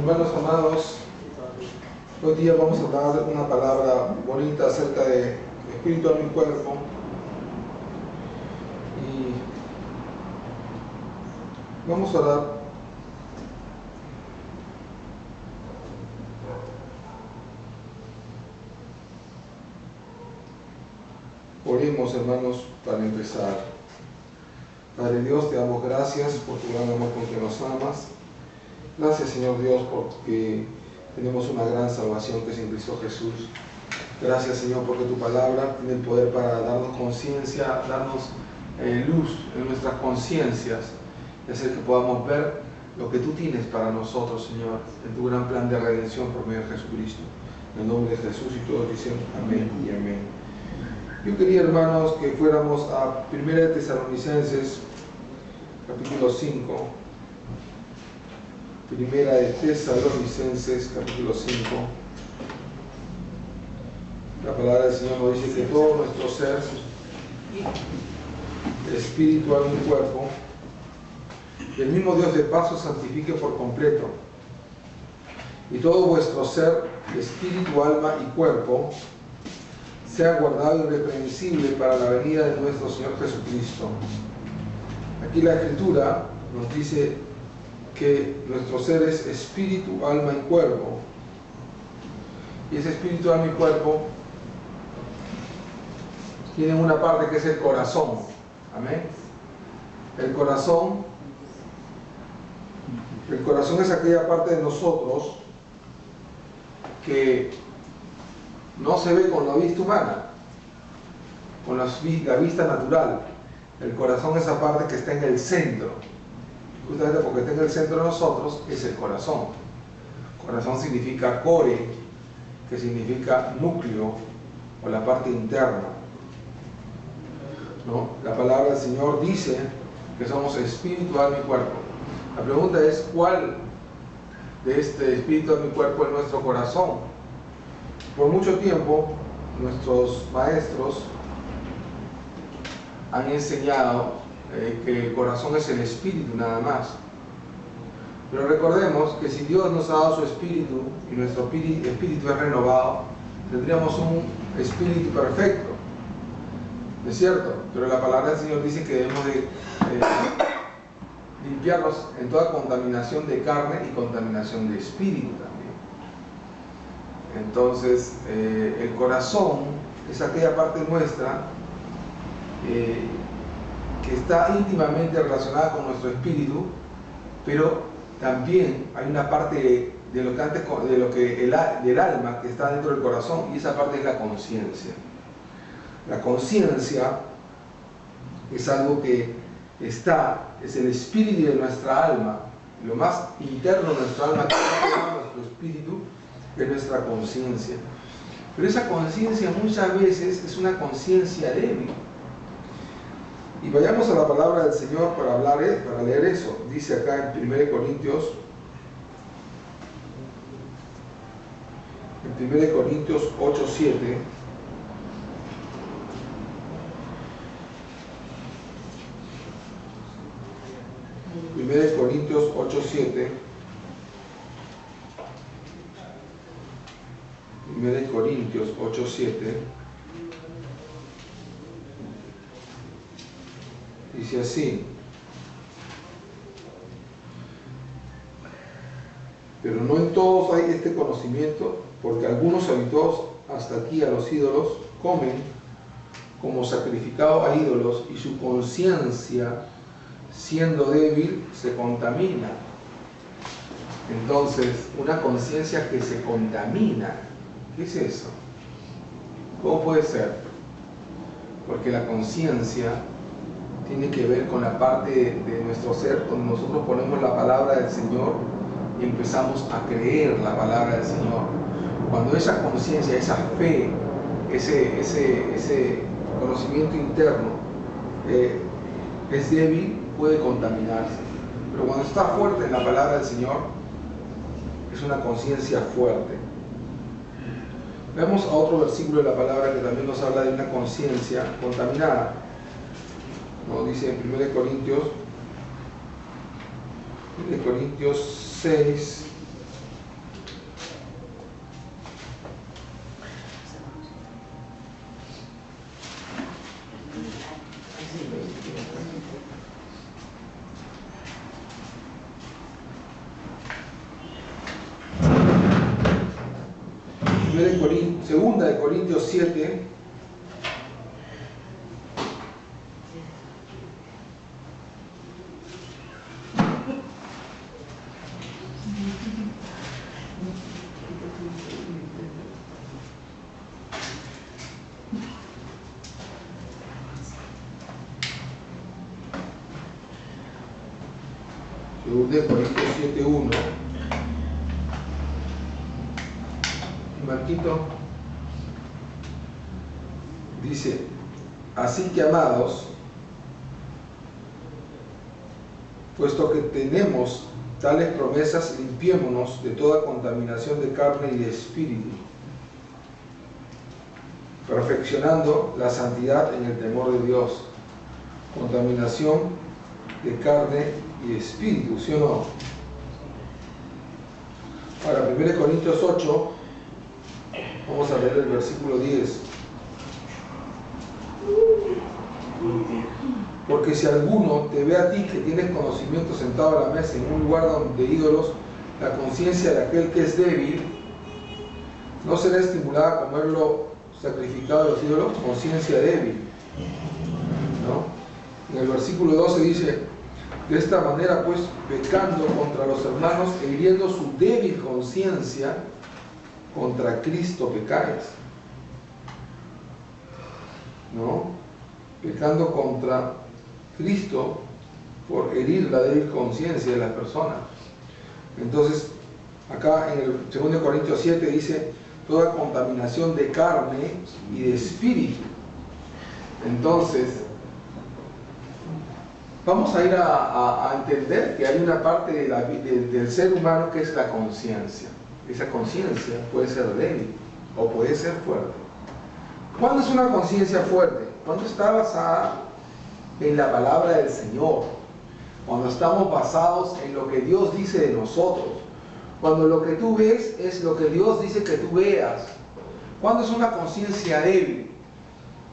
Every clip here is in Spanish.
Hermanos amados, hoy día vamos a dar una palabra bonita acerca de espíritu, alma y cuerpo. Y vamos a orar. Oremos, hermanos, para empezar. Padre Dios, te damos gracias por tu gran amor con que nos amas. Gracias, Señor Dios, porque tenemos una gran salvación que es en Cristo Jesús. Gracias, Señor, porque tu palabra tiene el poder para darnos conciencia, darnos luz en nuestras conciencias y hacer que podamos ver lo que tú tienes para nosotros, Señor, en tu gran plan de redención por medio de Jesucristo. En el nombre de Jesús, y todos dicen amén y amén. Yo quería, hermanos, que fuéramos a 1 de Tesalonicenses, capítulo 5. Primera de Tesalonicenses, capítulo 5. La palabra del Señor nos dice que todo nuestro ser, espíritu, alma y cuerpo, el mismo Dios de paz os santifique por completo, y todo vuestro ser, espíritu, alma y cuerpo, sea guardado irreprensible para la venida de nuestro Señor Jesucristo. Aquí la Escritura nos dice que nuestro ser es espíritu, alma y cuerpo. Y ese espíritu, alma y cuerpo tienen una parte que es el corazón. Amén. El corazón es aquella parte de nosotros que no se ve con la vista humana, con la vista natural. El corazón es esa parte que está en el centro. Justamente porque está en el centro de nosotros es el corazón. Corazón significa core, que significa núcleo o la parte interna, ¿no? La palabra del Señor dice que somos espíritu, alma y cuerpo. La pregunta es, ¿cuál de este espíritu, alma y cuerpo es nuestro corazón? Por mucho tiempo nuestros maestros han enseñado que el corazón es el espíritu nada más. Pero recordemos que si Dios nos ha dado su espíritu y nuestro espíritu es renovado, tendríamos un espíritu perfecto, ¿no es cierto? Pero la palabra del Señor dice que debemos de limpiarnos en toda contaminación de carne y contaminación de espíritu también. Entonces, el corazón es aquella parte nuestra que está íntimamente relacionada con nuestro espíritu, pero también hay una parte del alma que está dentro del corazón, y esa parte es la conciencia. La conciencia es algo que es el espíritu de nuestra alma, lo más interno de nuestra alma, que está nuestro espíritu, es nuestra conciencia. Pero esa conciencia muchas veces es una conciencia débil. Y vayamos a la palabra del Señor para leer eso. Dice acá en 1 Corintios 8:7. 1 Corintios 8:7. 1 Corintios 8:7 dice así: pero no en todos hay este conocimiento, porque algunos habituados hasta aquí a los ídolos comen como sacrificado a ídolos, y su conciencia, siendo débil, se contamina. Entonces, una conciencia que se contamina, ¿qué es eso? ¿Cómo puede ser? Porque la conciencia tiene que ver con la parte de nuestro ser donde nosotros ponemos la palabra del Señor y empezamos a creer la palabra del Señor. Cuando esa conciencia, esa fe, ese conocimiento interno es débil, puede contaminarse. Pero cuando está fuerte en la palabra del Señor, es una conciencia fuerte. Veamos a otro versículo de la palabra que también nos habla de una conciencia contaminada. ¿No? Dice en 1 Corintios 6, Corintios 7, de Corintios 7:1. Marquito dice: así que, amados, puesto que tenemos tales promesas, limpiémonos de toda contaminación de carne y de espíritu, perfeccionando la santidad en el temor de Dios. Contaminación de carne y espíritu, ¿sí o no? Ahora, 1 Corintios 8, vamos a leer el versículo 10. Porque si alguno te ve a ti que tienes conocimiento sentado a la mesa en un lugar de ídolos, la conciencia de aquel que es débil no será estimulada a comer lo sacrificado de los ídolos. Conciencia débil, ¿no? En el versículo 12 dice: de esta manera, pues, pecando contra los hermanos e hiriendo su débil conciencia, contra Cristo pecáis. ¿No? Pecando contra Cristo por herir la débil conciencia de las personas. Entonces, acá en el 2 Corintios 7 dice: toda contaminación de carne y de espíritu. Entonces, vamos a ir a entender que hay una parte del ser humano que es la conciencia. Esa conciencia puede ser débil o puede ser fuerte. ¿Cuándo es una conciencia fuerte? Cuando está basada en la palabra del Señor. Cuando estamos basados en lo que Dios dice de nosotros. Cuando lo que tú ves es lo que Dios dice que tú veas. ¿Cuándo es una conciencia débil?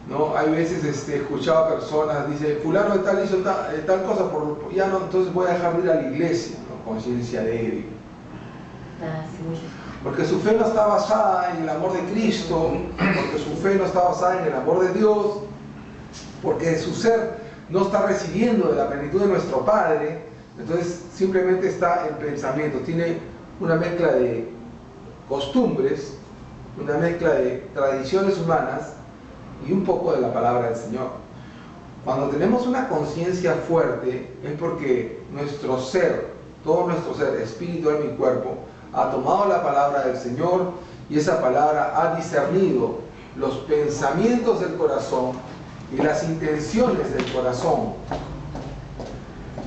¿No? Hay veces escuchaba personas, dice, fulano de tal hizo tal cosa, ya no, entonces voy a dejar de ir a la iglesia, ¿no? Conciencia débil. Porque su fe no está basada en el amor de Cristo, porque su fe no está basada en el amor de Dios, porque su ser no está recibiendo de la plenitud de nuestro Padre. Entonces simplemente está en pensamiento, tiene una mezcla de costumbres, una mezcla de tradiciones humanas y un poco de la palabra del Señor. Cuando tenemos una conciencia fuerte es porque nuestro ser, todo nuestro ser, espíritu, alma y cuerpo, ha tomado la palabra del Señor y esa palabra ha discernido los pensamientos del corazón y las intenciones del corazón.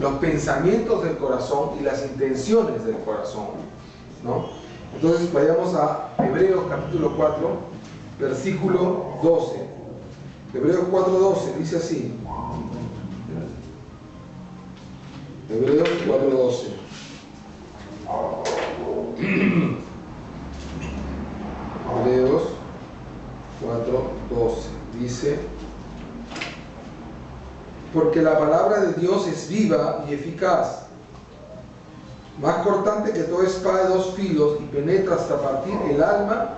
Los pensamientos del corazón y las intenciones del corazón, ¿no? Entonces vayamos a Hebreos capítulo 4, versículo 12. Hebreos 4:12 dice así. Hebreos 4:12. Hebreos 4:12 dice: porque la palabra de Dios es viva y eficaz, más cortante que toda espada de dos filos, y penetra hasta partir el alma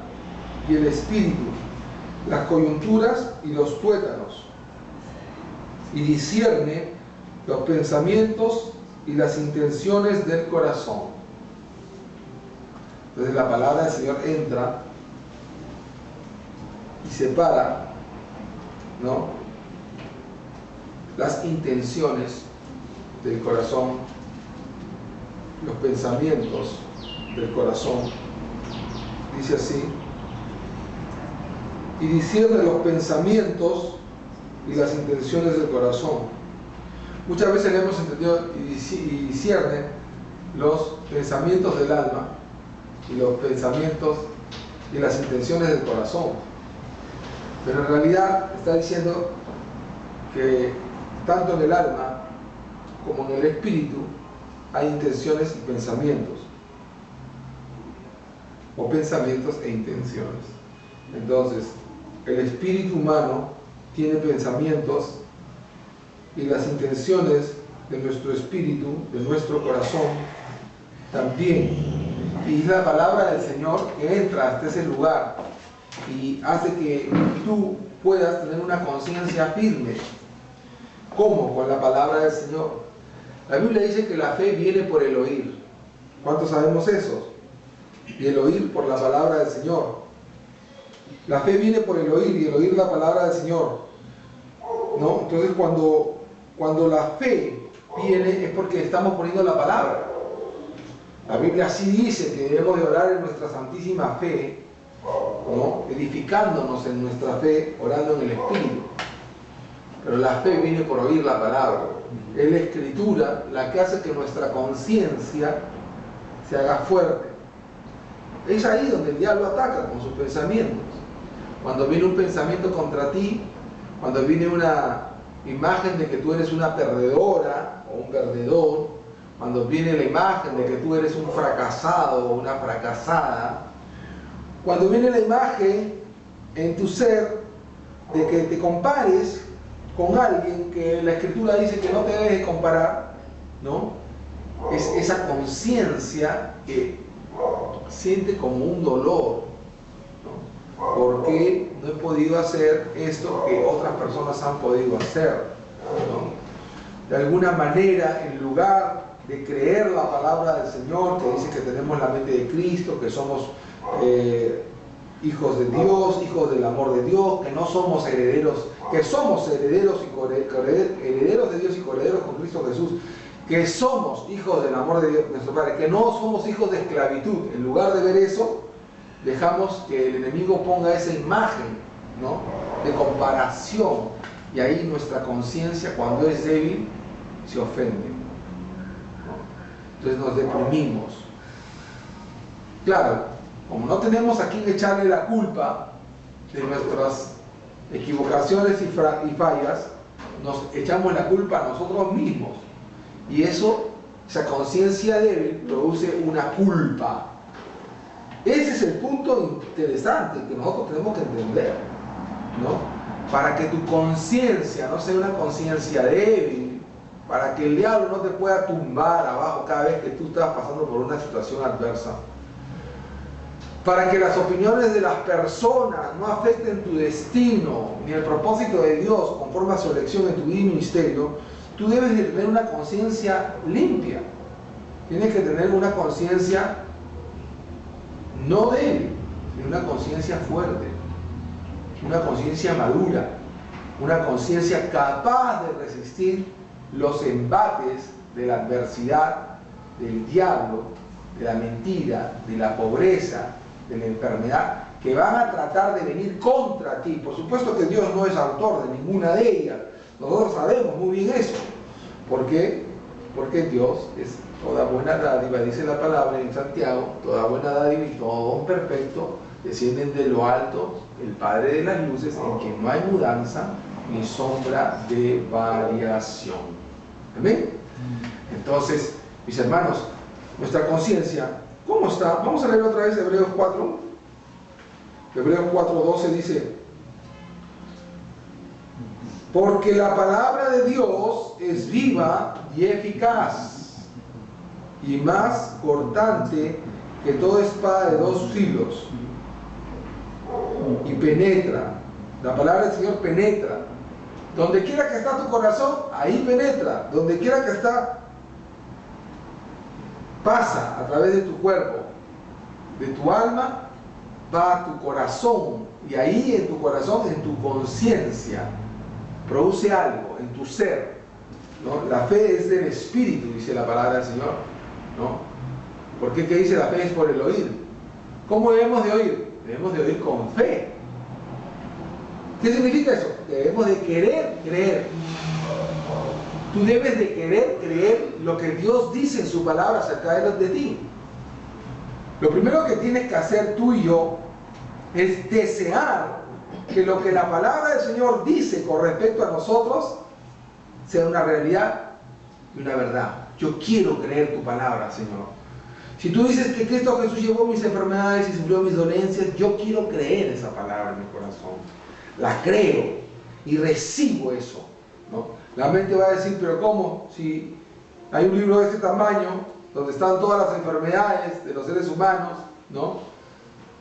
y el espíritu, las coyunturas y los tuétanos, y discierne los pensamientos y las intenciones del corazón. Entonces la palabra del Señor entra y separa, ¿no?, las intenciones del corazón, los pensamientos del corazón. Dice así: y discierne los pensamientos y las intenciones del corazón. Muchas veces le hemos entendido y discierne los pensamientos del alma y los pensamientos y las intenciones del corazón, pero en realidad está diciendo que tanto en el alma como en el espíritu hay intenciones y pensamientos, o pensamientos e intenciones. Entonces, el espíritu humano tiene pensamientos y las intenciones de nuestro espíritu, de nuestro corazón, también. Y es la palabra del Señor que entra hasta ese lugar y hace que tú puedas tener una conciencia firme. ¿Cómo? Con la palabra del Señor. La Biblia dice que la fe viene por el oír. ¿Cuántos sabemos eso? Y el oír por la palabra del Señor. La fe viene por el oír y el oír la palabra del Señor, ¿no? Entonces cuando la fe viene es porque estamos poniendo la palabra. La Biblia sí dice que debemos de orar en nuestra santísima fe, ¿no? Edificándonos en nuestra fe, orando en el Espíritu. Pero la fe viene por oír la palabra. Es la Escritura la que hace que nuestra conciencia se haga fuerte. Es ahí donde el diablo ataca con sus pensamientos. Cuando viene un pensamiento contra ti, cuando viene una imagen de que tú eres una perdedora o un perdedor, cuando viene la imagen de que tú eres un fracasado o una fracasada, cuando viene la imagen en tu ser de que te compares con alguien que la Escritura dice que no te debes de comparar, ¿no? Es esa conciencia que siente como un dolor, ¿no? Porque no he podido hacer esto que otras personas han podido hacer, ¿no? De alguna manera, en lugar de creer la palabra del Señor, que dice que tenemos la mente de Cristo, que somos hijos de Dios, hijos del amor de Dios, que no somos herederos, que somos herederos de Dios y coherederos con Cristo Jesús, que somos hijos del amor de Dios, nuestro Padre, que no somos hijos de esclavitud. En lugar de ver eso, dejamos que el enemigo ponga esa imagen, ¿no?, de comparación, y ahí nuestra conciencia, cuando es débil, se ofende, ¿no? Entonces nos deprimimos. Claro, como no tenemos a quien echarle la culpa de nuestras equivocaciones y fallas, nos echamos la culpa a nosotros mismos. Y eso, esa conciencia débil, produce una culpa. Ese es el punto interesante que nosotros tenemos que entender, ¿no? Para que tu conciencia no sea una conciencia débil, para que el diablo no te pueda tumbar abajo cada vez que tú estás pasando por una situación adversa, para que las opiniones de las personas no afecten tu destino ni el propósito de Dios conforme a su elección en tu vida y ministerio, tú debes de tener una conciencia limpia. Tienes que tener una conciencia no débil, sino una conciencia fuerte, una conciencia madura, una conciencia capaz de resistir los embates de la adversidad, del diablo, de la mentira, de la pobreza, de la enfermedad, que van a tratar de venir contra ti. Por supuesto que Dios no es autor de ninguna de ellas. Nosotros sabemos muy bien eso. ¿Por qué? Porque Dios es toda buena dádiva, dice la palabra en Santiago, toda buena dádiva y todo don perfecto descienden de lo alto, el Padre de las luces, en quien no hay mudanza ni sombra de variación. ¿Amén? Entonces, mis hermanos, nuestra conciencia, ¿cómo está? Vamos a leer otra vez Hebreos 4. Hebreos 4:12 dice: porque la palabra de Dios es viva y eficaz, y más cortante que toda espada de dos filos, y penetra. La palabra del Señor penetra. Donde quiera que está tu corazón, ahí penetra. Donde quiera que está, pasa a través de tu cuerpo, de tu alma, va a tu corazón, y ahí en tu corazón, en tu conciencia, produce algo en tu ser, ¿no? La fe es del Espíritu, dice la palabra del Señor, ¿no? ¿Por qué? ¿Qué dice? La fe es por el oír. ¿Cómo debemos de oír? Debemos de oír con fe. ¿Qué significa eso? Debemos de querer creer. Tú debes de querer creer lo que Dios dice en su palabra acerca de ti. Lo primero que tienes que hacer tú y yo es desear que lo que la palabra del Señor dice con respecto a nosotros sea una realidad y una verdad. Yo quiero creer tu palabra, Señor. Si tú dices que Cristo Jesús llevó mis enfermedades y sufrió mis dolencias, yo quiero creer esa palabra en mi corazón. La creo y recibo eso, ¿no? La mente va a decir, pero ¿cómo? Si hay un libro de este tamaño, donde están todas las enfermedades de los seres humanos, ¿no?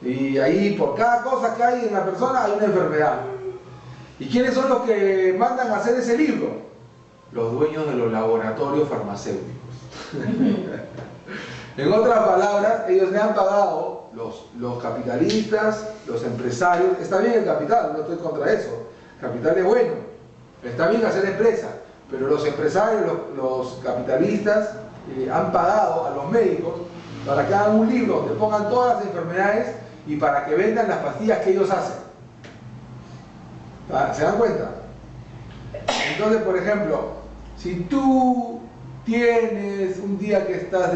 Y ahí por cada cosa que hay en la persona hay una enfermedad. ¿Y quiénes son los que mandan a hacer ese libro? Los dueños de los laboratorios farmacéuticos. En otras palabras, ellos le han pagado, los capitalistas, los empresarios. Está bien el capital, no estoy contra eso. El capital es bueno, está bien hacer empresa, pero los empresarios, los capitalistas han pagado a los médicos para que hagan un libro donde pongan todas las enfermedades y para que vendan las pastillas que ellos hacen. ¿Se dan cuenta? Entonces, por ejemplo, si tú tienes un día que estás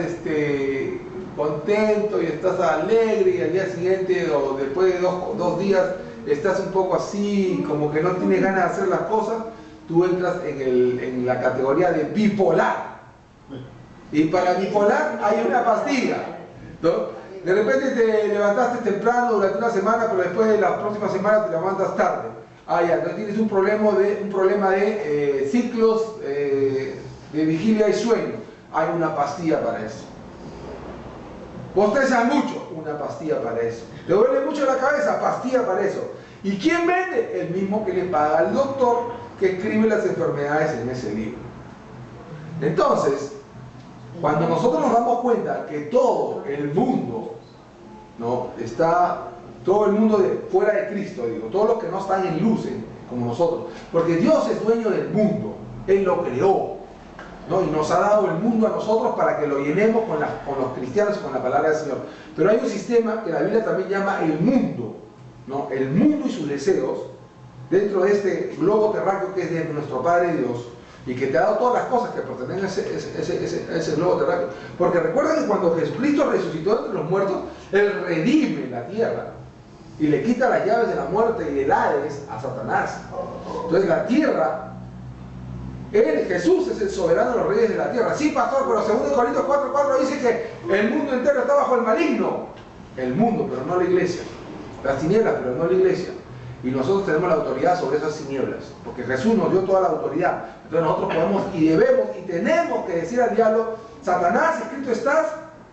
contento y estás alegre y al día siguiente o después de dos días estás un poco así, como que no tienes ganas de hacer las cosas, tú entras en la categoría de bipolar. Y para bipolar hay una pastilla, ¿no? De repente te levantaste temprano durante una semana, pero después de la próxima semana te levantas tarde. Ah, ya, entonces tienes un problema de ciclos de vigilia y sueño. Hay una pastilla para eso. Bostezas mucho, una pastilla para eso. ¿Te duele mucho la cabeza? Pastilla para eso. ¿Y quién vende? El mismo que le paga al doctor que escribe las enfermedades en ese libro. Entonces, cuando nosotros nos damos cuenta que todo el mundo, ¿no?, está, todo el mundo fuera de Cristo, digo, todos los que no están en luz como nosotros, porque Dios es dueño del mundo, Él lo creó, ¿no?, y nos ha dado el mundo a nosotros para que lo llenemos con los cristianos y con la palabra del Señor. Pero hay un sistema que la Biblia también llama el mundo, ¿no?, el mundo y sus deseos, dentro de este globo terráqueo que es de nuestro Padre Dios, y que te ha dado todas las cosas que pertenecen a ese globo terráqueo. Porque recuerda que cuando Jesucristo resucitó entre los muertos, Él redime la tierra y le quita las llaves de la muerte y del Hades a Satanás. Entonces la tierra, Jesús es el soberano de los reyes de la tierra. Sí, pastor, pero 2 Corintios 4:4 dice que el mundo entero está bajo el maligno. El mundo, pero no la iglesia. Las tinieblas, pero no la iglesia. Y nosotros tenemos la autoridad sobre esas tinieblas, porque Jesús nos dio toda la autoridad. Entonces nosotros podemos y debemos y tenemos que decir al diablo: Satanás,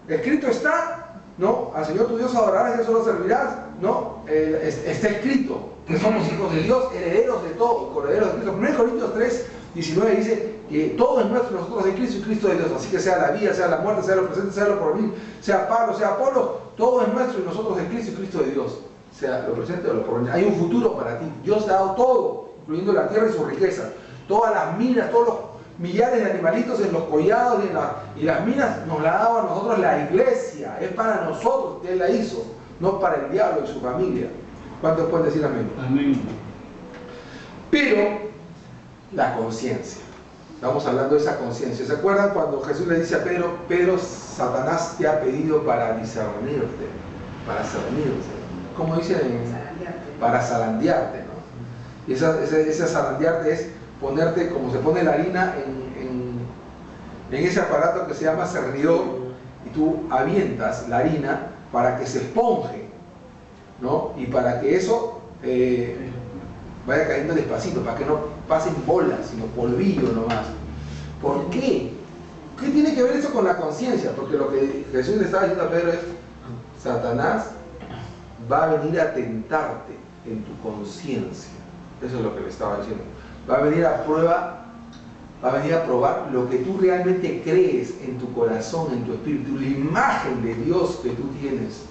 escrito está, ¿no? Al Señor tu Dios adorarás y eso lo servirás, ¿no? Está escrito que somos hijos de Dios, herederos de todo, coherederos de Cristo. 1 Corintios 3:19 dice que todo es nuestro, nosotros de Cristo y Cristo de Dios. Así que sea la vida, sea la muerte, sea lo presente, sea lo porvenir, sea Pablo, sea Apolo, todo es nuestro y nosotros de Cristo y Cristo de Dios. Sea lo presente o lo porvenir. Hay un futuro para ti. Dios te ha dado todo, incluyendo la tierra y su riqueza. Todas las minas, todos los millares de animalitos en los collados y las minas nos la ha dado a nosotros la iglesia. Es para nosotros que Él la hizo, no para el diablo y su familia. ¿Cuántos pueden decir amén? Amén. Pero la conciencia. Estamos hablando de esa conciencia. ¿Se acuerdan cuando Jesús le dice a Pedro: Pedro, Satanás te ha pedido para discernirte, para cernirte? Como dicen, para zarandearte, ¿no? Y esa zarandearte es ponerte como se pone la harina en ese aparato que se llama cernidor, y tú avientas la harina para que se esponje, ¿no? Y para que eso vaya cayendo despacito, para que no pasen bolas, sino polvillo nomás. ¿Por qué? ¿Qué tiene que ver eso con la conciencia? Porque lo que Jesús le estaba diciendo a Pedro es: Satanás va a venir a tentarte en tu conciencia. Eso es lo que le estaba diciendo. Va a venir a probar lo que tú realmente crees en tu corazón, en tu espíritu, la imagen de Dios que tú tienes,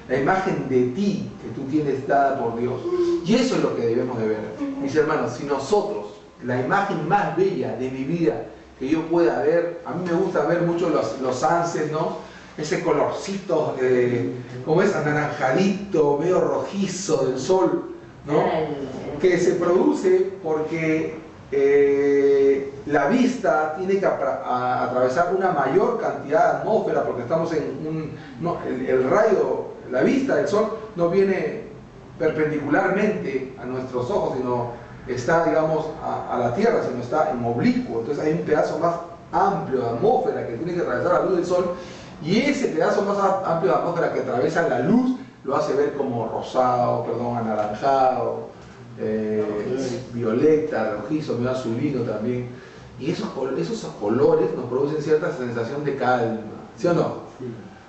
la imagen de ti que tú tienes dada por Dios. Y eso es lo que debemos de ver. Mis hermanos, si nosotros, la imagen más bella de mi vida que yo pueda ver, a mí me gusta ver mucho los sunsets, ¿no? Ese colorcito, como es, anaranjadito, medio rojizo del sol, ¿no? Que se produce porque la vista tiene que atravesar una mayor cantidad de atmósfera, porque estamos en el rayo, la vista del sol no viene perpendicularmente a nuestros ojos, sino está, digamos, a la tierra, sino está en oblicuo. Entonces hay un pedazo más amplio de atmósfera que tiene que atravesar la luz del sol. Y ese pedazo más amplio de atmósfera que atraviesa la luz lo hace ver como rosado, anaranjado, violeta, rojizo, medio azulino también. Y esos colores nos producen cierta sensación de calma, ¿sí o no?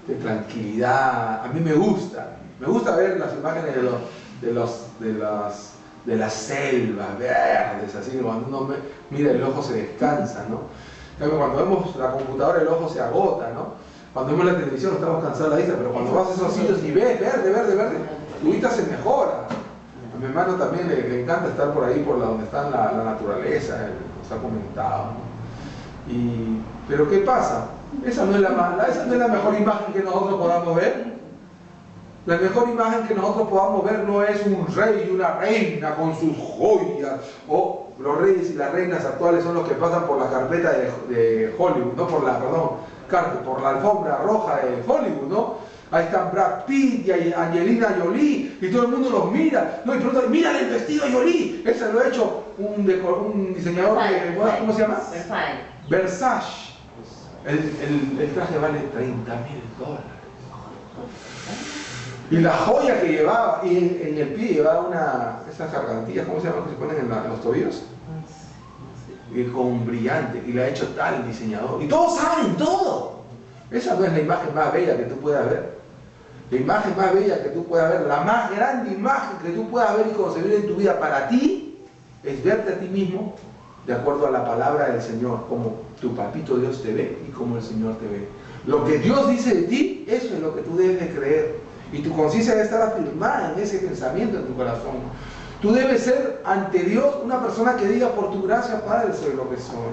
De tranquilidad. A mí me gusta. Me gusta ver las imágenes de las selvas verdes, así, cuando uno mira el ojo se descansa, ¿no? Cuando vemos la computadora el ojo se agota, ¿no? Cuando vemos la televisión estamos cansados de la vista, pero cuando vas a esos sitios y ves verde, verde, verde, tu vista se mejora. A mi hermano también le encanta estar por ahí, por donde está la naturaleza, nos ha comentado, ¿no? Pero ¿qué pasa? Esa no es la mejor imagen que nosotros podamos ver. La mejor imagen que nosotros podamos ver no es un rey y una reina con sus joyas, o los reyes y las reinas actuales son los que pasan por la carpeta de Hollywood, no por por la alfombra roja de Hollywood, ¿no? Ahí están Brad Pitt y Angelina Jolie y todo el mundo los mira, ¿no? Y pronto, mira el vestido de Jolie, ese lo ha hecho un diseñador de moda, ¿cómo se llama? Versace. El traje vale $30.000. Y la joya que llevaba, y en el pie llevaba esas gargantillas, ¿cómo se llaman? Que se ponen en los tobillos. Y con brillante, y la ha hecho tal diseñador. Y todos saben todo. Esa no es la imagen más bella que tú puedas ver. La imagen más bella que tú puedas ver, la más grande imagen que tú puedas ver y concebir en tu vida para ti, es verte a ti mismo de acuerdo a la palabra del Señor, como tu papito Dios te ve y como el Señor te ve. Lo que Dios dice de ti, eso es lo que tú debes de creer. Y tu conciencia debe estar afirmada en ese pensamiento en tu corazón. Tú debes ser ante Dios una persona que diga: por tu gracia, Padre, soy lo que soy.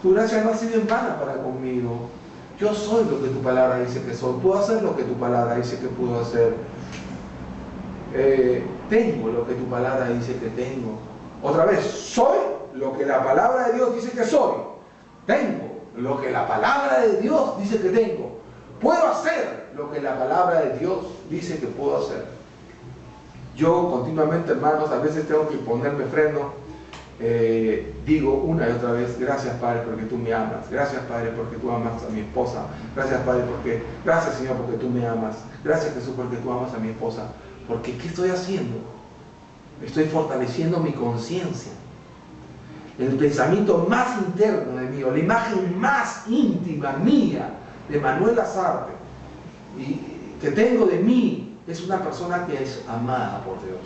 Tu gracia no ha sido en vano para conmigo. Yo soy lo que tu palabra dice que soy. Puedo hacer lo que tu palabra dice que puedo hacer. Tengo lo que tu palabra dice que tengo. Otra vez, soy lo que la palabra de Dios dice que soy. Tengo lo que la palabra de Dios dice que tengo. Puedo hacer lo que la palabra de Dios dice que puedo hacer. Yo continuamente, hermanos, a veces tengo que ponerme freno. Digo una y otra vez: gracias, Padre, porque tú me amas. Gracias, Padre, porque tú amas a mi esposa. Gracias, Padre, gracias, Señor, porque tú me amas. Gracias, Jesús, porque tú amas a mi esposa. Porque ¿qué estoy haciendo? Estoy fortaleciendo mi conciencia. El pensamiento más interno de mí, o la imagen más íntima mía de Manuel Lasarte y que tengo de mí, es una persona que es amada por Dios.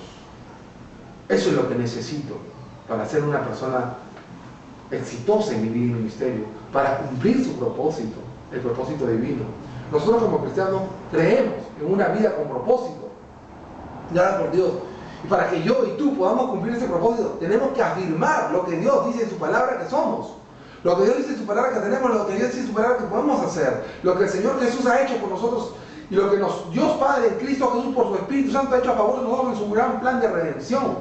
Eso es lo que necesito para ser una persona exitosa en mi vida y ministerio, para cumplir su propósito, el propósito divino. Nosotros como cristianos creemos en una vida con propósito dada por Dios. Y para que yo y tú podamos cumplir ese propósito, tenemos que afirmar lo que Dios dice en su palabra que somos. Lo que Dios dice en su palabra que tenemos, lo que Dios dice en su palabra que podemos hacer. Lo que el Señor Jesús ha hecho por nosotros y lo que Dios Padre, Cristo Jesús, por su Espíritu Santo ha hecho a favor de nosotros en su gran plan de redención.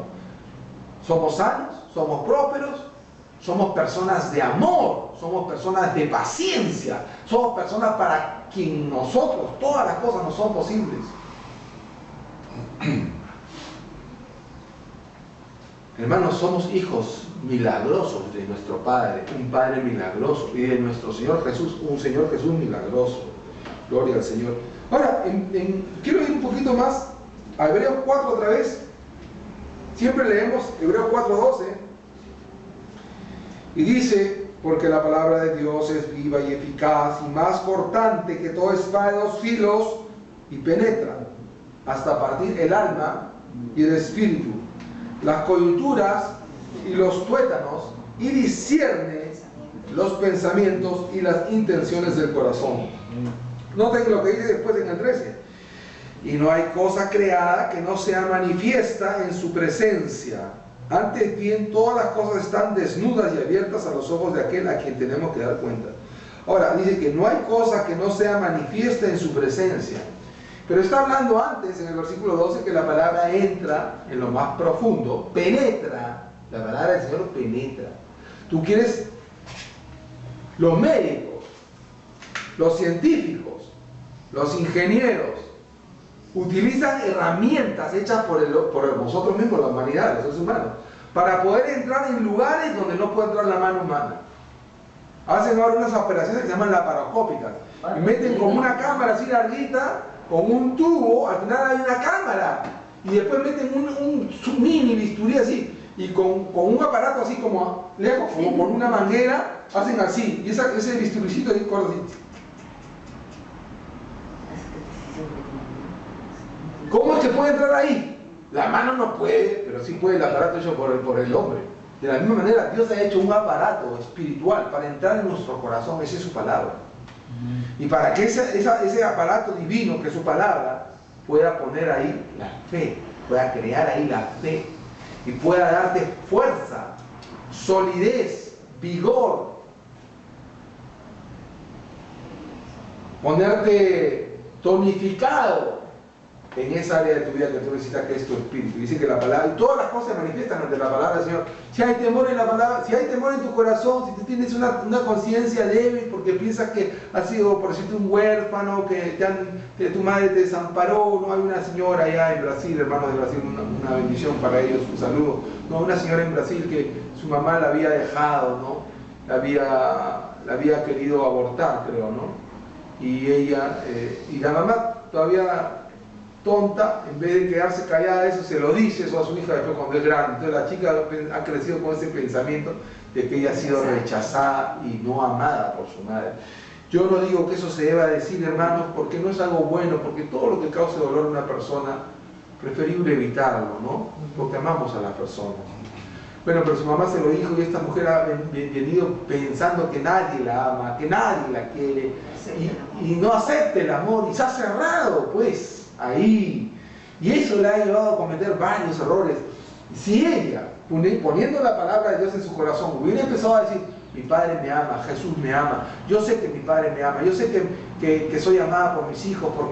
Somos sanos, somos prósperos, somos personas de amor, somos personas de paciencia, somos personas para quien nosotros, todas las cosas nos son posibles. Hermanos, somos hijos milagrosos de nuestro Padre, un Padre milagroso, y de nuestro Señor Jesús, un Señor Jesús milagroso. Gloria al Señor. Ahora, quiero ir un poquito más a Hebreos 4 otra vez. Siempre leemos Hebreos 4:12 y dice: porque la palabra de Dios es viva y eficaz y más cortante que toda espada de dos filos y penetra hasta partir el alma y el espíritu, las coyunturas y los tuétanos, y discierne los pensamientos y las intenciones del corazón. Noten lo que dice después en el 13: y no hay cosa creada que no sea manifiesta en su presencia. Antes bien, todas las cosas están desnudas y abiertas a los ojos de aquel a quien tenemos que dar cuenta. Ahora, dice que no hay cosa que no sea manifiesta en su presencia. Pero está hablando antes, en el versículo 12, que la palabra entra en lo más profundo, penetra. La palabra del Señor penetra. Tú quieres, los médicos, los científicos, los ingenieros, utilizan herramientas hechas por vosotros mismos, la humanidad, los seres humanos, para poder entrar en lugares donde no puede entrar la mano humana. Hacen ahora unas operaciones que se llaman laparoscópicas, y meten con una cámara así larguita, con un tubo, al final hay una cámara, y después meten un mini bisturí así, y con un aparato así como lejos, como con una manguera, hacen así, y ese bisturicito ahí corre así. puede entrar ahí. La mano no puede, pero sí puede el aparato hecho por el hombre. De la misma manera, Dios ha hecho un aparato espiritual para entrar en nuestro corazón, esa es su palabra. Y para que ese aparato divino, que es su palabra, pueda poner ahí la fe, pueda crear ahí la fe, y pueda darte fuerza, solidez, vigor, ponerte tonificado en esa área de tu vida que tú necesitas, que es tu espíritu. Dice que la palabra, y todas las cosas se manifiestan ante la palabra del Señor. Si hay temor en la palabra, si hay temor en tu corazón, si tú tienes una conciencia débil porque piensas que has sido, por decirte, un huérfano, que tu madre te desamparó, no hay una señora allá en Brasil, hermanos de Brasil, una bendición para ellos, un saludo, no, una señora en Brasil que su mamá la había dejado, ¿no? La había querido abortar, creo, ¿no? Y ella, y la mamá todavía tonta, en vez de quedarse callada, eso se lo dice eso a su hija después cuando es grande. Entonces la chica ha crecido con ese pensamiento de que ella ha sido rechazada y no amada por su madre. Yo no digo que eso se deba decir, hermanos, porque no es algo bueno, porque todo lo que cause dolor a una persona, preferible evitarlo, ¿no? Porque amamos a las personas. Bueno, pero su mamá se lo dijo y esta mujer ha venido pensando que nadie la ama, que nadie la quiere y no acepta el amor y se ha cerrado, pues, ahí. Y eso le ha llevado a cometer varios errores. Si ella, poniendo la palabra de Dios en su corazón, hubiera empezado a decir, mi padre me ama, Jesús me ama, yo sé que mi padre me ama, yo sé que soy amada por mis hijos, por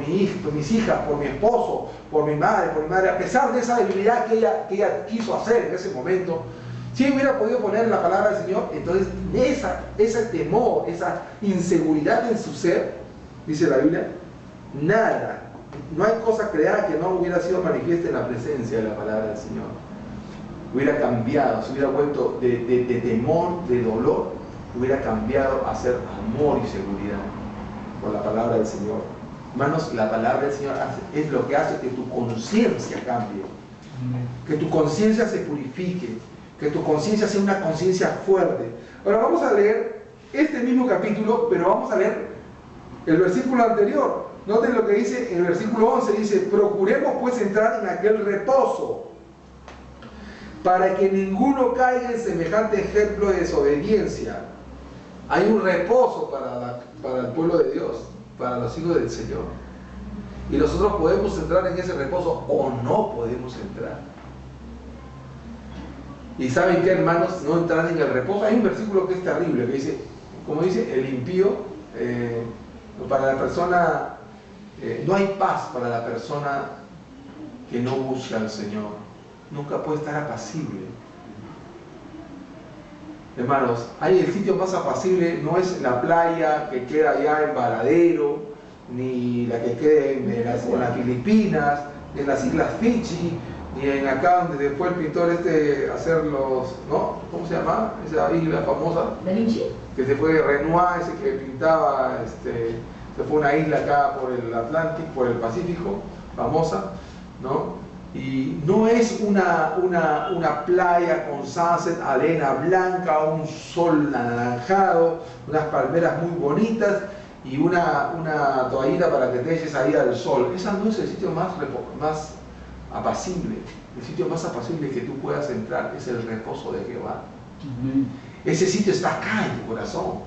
mis hijas, por mi esposo, por mi madre, a pesar de esa debilidad que ella quiso hacer en ese momento, si hubiera podido poner la palabra del Señor, entonces ese temor, esa inseguridad en su ser, dice la Biblia, nada, no hay cosa creada que no hubiera sido manifiesta en la presencia de la palabra del Señor. Hubiera cambiado, se hubiera vuelto de temor, de dolor, hubiera cambiado a ser amor y seguridad por la palabra del Señor. Hermanos, la palabra del Señor es lo que hace que tu conciencia cambie, que tu conciencia se purifique, que tu conciencia sea una conciencia fuerte. Ahora vamos a leer este mismo capítulo, pero vamos a leer el versículo anterior. Noten lo que dice en el versículo 11, dice, procuremos pues entrar en aquel reposo, para que ninguno caiga en semejante ejemplo de desobediencia. Hay un reposo para el pueblo de Dios, para los hijos del Señor. Y nosotros podemos entrar en ese reposo o no podemos entrar. Y ¿saben qué, hermanos? No entrar en el reposo. Hay un versículo que es terrible, que dice, como dice, el impío, para la persona, no hay paz para la persona que no busca al Señor. Nunca puede estar apacible. Hermanos, ahí el sitio más apacible no es la playa que queda allá en Varadero, ni la que queda en las Filipinas, ni en las Islas Fiji, ni en acá donde fue el pintor a hacer los, ¿no? ¿Cómo se llama? Esa isla famosa. ¿Da Vinci? Que se fue Renoir, ese que pintaba, se fue a una isla acá por el Atlántico, por el Pacífico, famosa, ¿no? Y no es una playa con sunset, arena blanca, un sol anaranjado, unas palmeras muy bonitas y una toallita para que te eches ahí al sol. Ese no es el sitio más apacible. El sitio más apacible que tú puedas entrar es el reposo de Jehová. Ese sitio está acá en tu corazón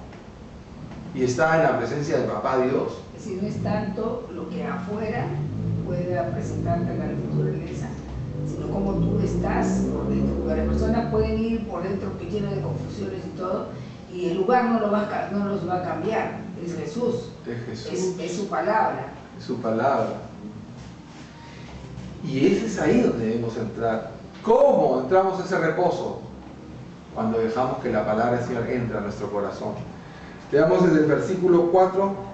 y está en la presencia del Papá Dios. Si no es tanto lo que afuera pueda presentarte a la naturaleza, sino como tú estás por dentro. Las personas pueden ir por dentro lleno de confusiones y todo, y el lugar no los va a cambiar. Es Jesús. Es su palabra. Es su palabra. Y ese es ahí donde debemos entrar. ¿Cómo entramos a ese reposo? Cuando dejamos que la palabra del Señor entre a nuestro corazón. Veamos desde el versículo 4.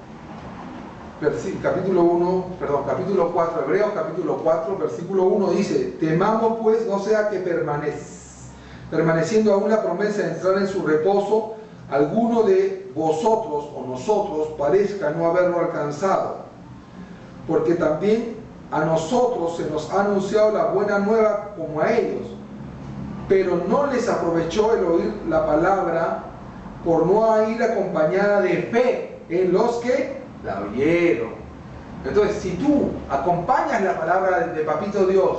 Capítulo 4, Hebreos capítulo 4, versículo 1 dice, temamos pues no sea que permaneciendo aún la promesa de entrar en su reposo, alguno de vosotros o nosotros parezca no haberlo alcanzado, porque también a nosotros se nos ha anunciado la buena nueva como a ellos, pero no les aprovechó el oír la palabra por no ir acompañada de fe en los que la oyeron. Entonces, si tú acompañas la palabra de Papito Dios,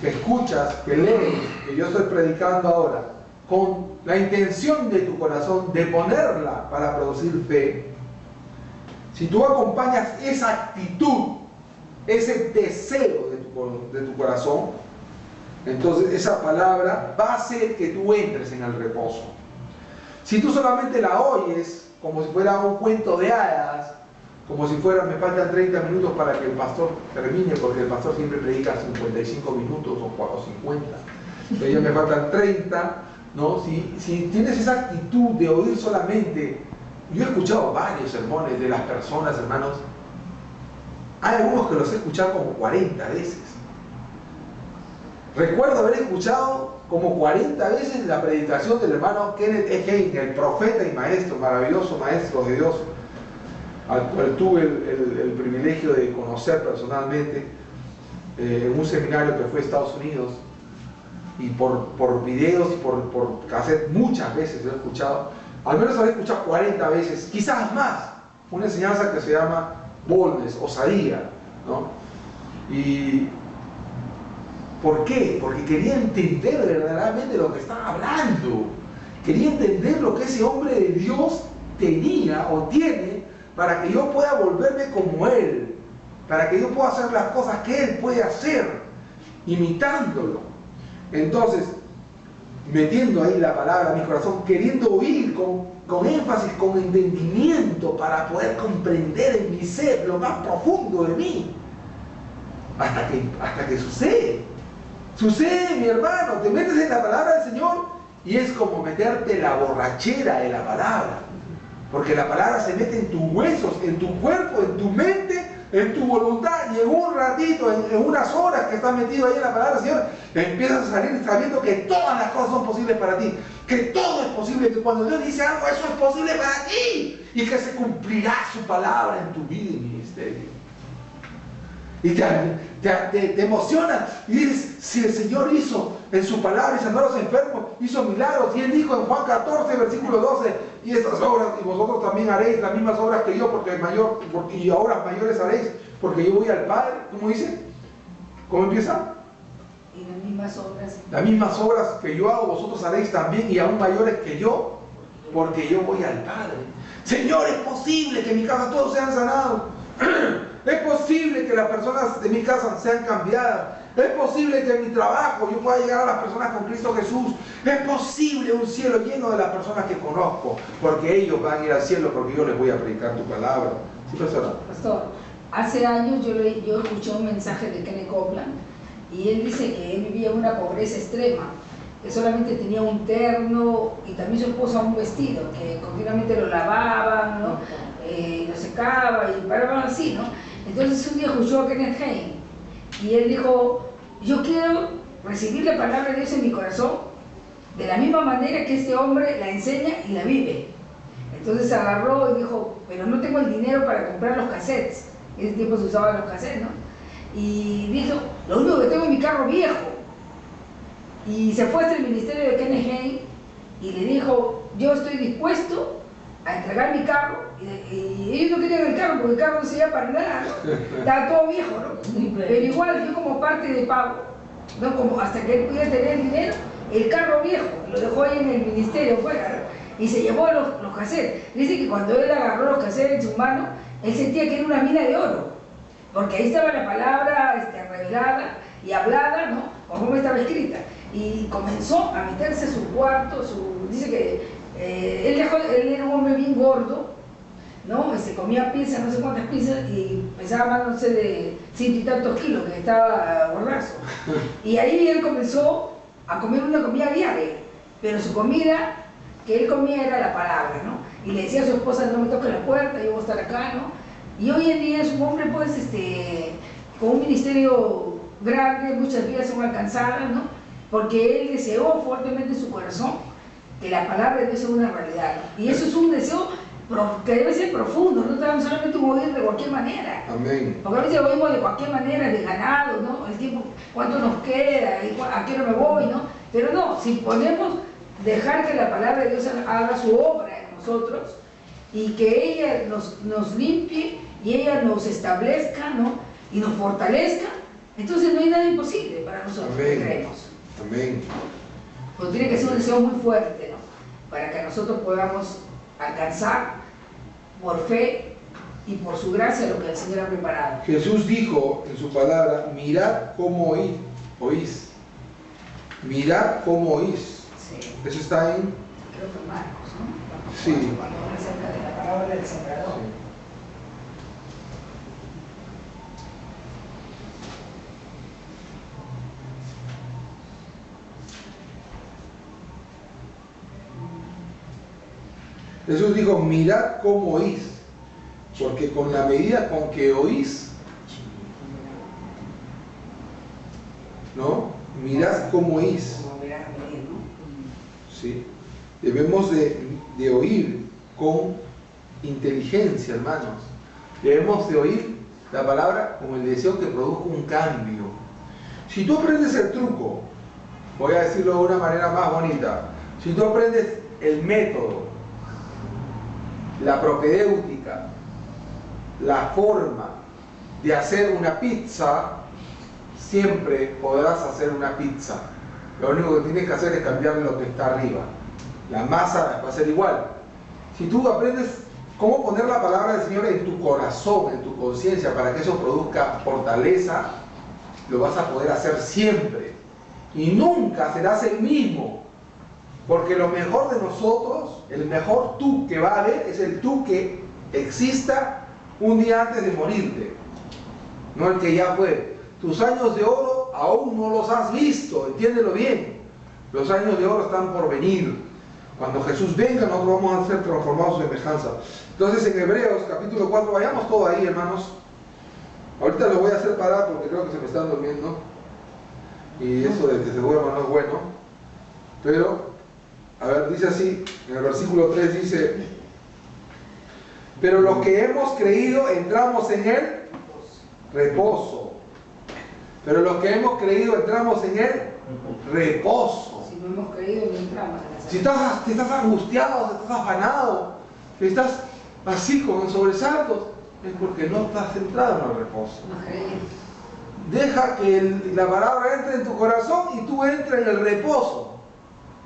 que escuchas, que lees, que yo estoy predicando ahora, con la intención de tu corazón de ponerla para producir fe, si tú acompañas esa actitud, ese deseo de tu corazón, entonces esa palabra va a hacer que tú entres en el reposo. Si tú solamente la oyes como si fuera un cuento de hadas, como si fuera, me faltan 30 minutos para que el pastor termine, porque el pastor siempre predica 55 minutos o 50, entonces ya me faltan 30, ¿no? Si tienes esa actitud de oír solamente, yo he escuchado varios sermones de las personas, hermanos, hay algunos que los he escuchado como 40 veces. Recuerdo haber escuchado como 40 veces la predicación del hermano Kenneth E. Hagin, el profeta y maestro, maravilloso maestro de Dios, al cual tuve el privilegio de conocer personalmente en un seminario que fue a Estados Unidos, y por videos y por cassette muchas veces lo he escuchado, al menos habré escuchado 40 veces, quizás más, una enseñanza que se llama boldness, osadía, ¿no? Y ¿por qué? Porque quería entender verdaderamente lo que estaba hablando, quería entender lo que ese hombre de Dios tenía o tiene, para que yo pueda volverme como Él, para que yo pueda hacer las cosas que Él puede hacer, imitándolo. Entonces, metiendo ahí la palabra a mi corazón, queriendo oír con énfasis, con entendimiento, para poder comprender en mi ser lo más profundo de mí, hasta que sucede. Sucede, mi hermano, te metes en la palabra del Señor y es como meterte la borrachera de la palabra. Porque la palabra se mete en tus huesos, en tu cuerpo, en tu mente, en tu voluntad, y en un ratito, en unas horas que estás metido ahí en la palabra del Señor, empiezas a salir sabiendo que todas las cosas son posibles para ti, que todo es posible, que cuando Dios dice algo, eso es posible para ti, y que se cumplirá su palabra en tu vida y ministerio. Y te emociona y dices, si el Señor hizo en su palabra y sanó a los enfermos, hizo milagros, y Él dijo en Juan 14, versículo 12, y estas obras, y vosotros también haréis las mismas obras que yo, y obras mayores haréis, porque yo voy al Padre. ¿Cómo dice? ¿Cómo empieza? Y las mismas obras. Las mismas obras que yo hago, vosotros haréis también, y aún mayores que yo, porque yo voy al Padre. Señor, es posible que en mi casa todos sean sanados. Es posible que las personas de mi casa sean cambiadas. Es posible que en mi trabajo yo pueda llegar a las personas con Cristo Jesús. Es posible un cielo lleno de las personas que conozco, porque ellos van a ir al cielo, porque yo les voy a predicar tu palabra. ¿Sí, pastora? Pastor, hace años yo escuché un mensaje de Kenneth Copeland, y él dice que él vivía una pobreza extrema, que solamente tenía un terno y también su esposa un vestido, que continuamente lo lavaban, ¿no? Lo secaba y paraban así, ¿no? Entonces un día escuchó a Kenneth Hagin y él dijo, yo quiero recibir la palabra de Dios en mi corazón de la misma manera que este hombre la enseña y la vive. Entonces agarró y dijo, pero no tengo el dinero para comprar los cassettes. En ese tiempo se usaban los cassettes, ¿no? Y dijo, lo único que tengo es mi carro viejo. Y se fue hasta el ministerio de Kenneth Hagin y le dijo, yo estoy dispuesto a entregar mi carro, y ellos no querían el carro porque el carro no servía para nada, ¿no? Estaba todo viejo, ¿no? Pero igual yo como parte de pago, ¿no? Como hasta que él pudiera tener el dinero, el carro viejo lo dejó ahí en el ministerio fuera, ¿no? Y se llevó los cassettes. Dice que cuando él agarró los cassettes en su mano, él sentía que era una mina de oro, porque ahí estaba la palabra revelada y hablada, ¿no? Como estaba escrita, y comenzó a meterse a su cuarto, dice que él era un hombre bien gordo, ¿no? Comía pizza, no sé cuántas pizzas, y pesaba más, no sé, de 100 y tantos kilos, que estaba gordazo. Y ahí él comenzó a comer una comida diaria, pero su comida que él comía era la palabra, ¿no? Y le decía a su esposa, no me toques la puerta, yo voy a estar acá, ¿no? Y hoy en día es un hombre, pues, con un ministerio grande, muchas vidas son alcanzadas, ¿no? Porque él deseó fuertemente en su corazón que la palabra de Dios es una realidad, ¿no? Y eso es un deseo que debe ser profundo, no estamos solamente oír de cualquier manera. Amén. Porque a veces oímos de cualquier manera, de ganado, ¿no? El tiempo, cuánto nos queda, a qué hora me voy, ¿no? Pero no, si podemos dejar que la palabra de Dios haga su obra en nosotros, y que ella nos limpie y ella nos establezca, ¿no? Y nos fortalezca, entonces no hay nada imposible para nosotros que creemos. Amén. Pues tiene que ser un deseo muy fuerte, ¿no? Para que nosotros podamos alcanzar por fe y por su gracia lo que el Señor ha preparado. Jesús dijo en su palabra, mirad cómo oís. Mirad cómo oís. Sí. Eso está en... Creo que Marcos, ¿no? Sí. Cuando habla acerca de la parábola del sembrador. Sí. Jesús dijo, mirad cómo oís, porque con la medida con que oís, ¿no? Mirad cómo oís. ¿Sí? Debemos de oír con inteligencia, hermanos. Debemos de oír la palabra con el deseo que produzca un cambio. Si tú aprendes el truco, voy a decirlo de una manera más bonita, si tú aprendes el método, la propedéutica, la forma de hacer una pizza, siempre podrás hacer una pizza. Lo único que tienes que hacer es cambiar lo que está arriba. La masa va a ser igual. Si tú aprendes cómo poner la palabra del Señor en tu corazón, en tu conciencia, para que eso produzca fortaleza, lo vas a poder hacer siempre. Y nunca serás el mismo. Porque lo mejor de nosotros, el mejor tú que va a haber, es el tú que exista un día antes de morirte. No el que ya fue. Tus años de oro aún no los has visto, entiéndelo bien. Los años de oro están por venir. Cuando Jesús venga, nosotros vamos a ser transformados en semejanza. Entonces en Hebreos capítulo 4, vayamos todo ahí, hermanos. Ahorita lo voy a hacer parar porque creo que se me están durmiendo. Y eso de que se duerma no es bueno. Pero, a ver, dice así, en el versículo 3 dice, pero los que hemos creído entramos en el reposo. Pero los que hemos creído entramos en el reposo. Si no hemos creído, no entramos en esa. Si estás angustiado, si estás afanado, si estás así con sobresaltos, es porque no estás centrado en el reposo. No creí. Deja que la palabra entre en tu corazón y tú entres en el reposo.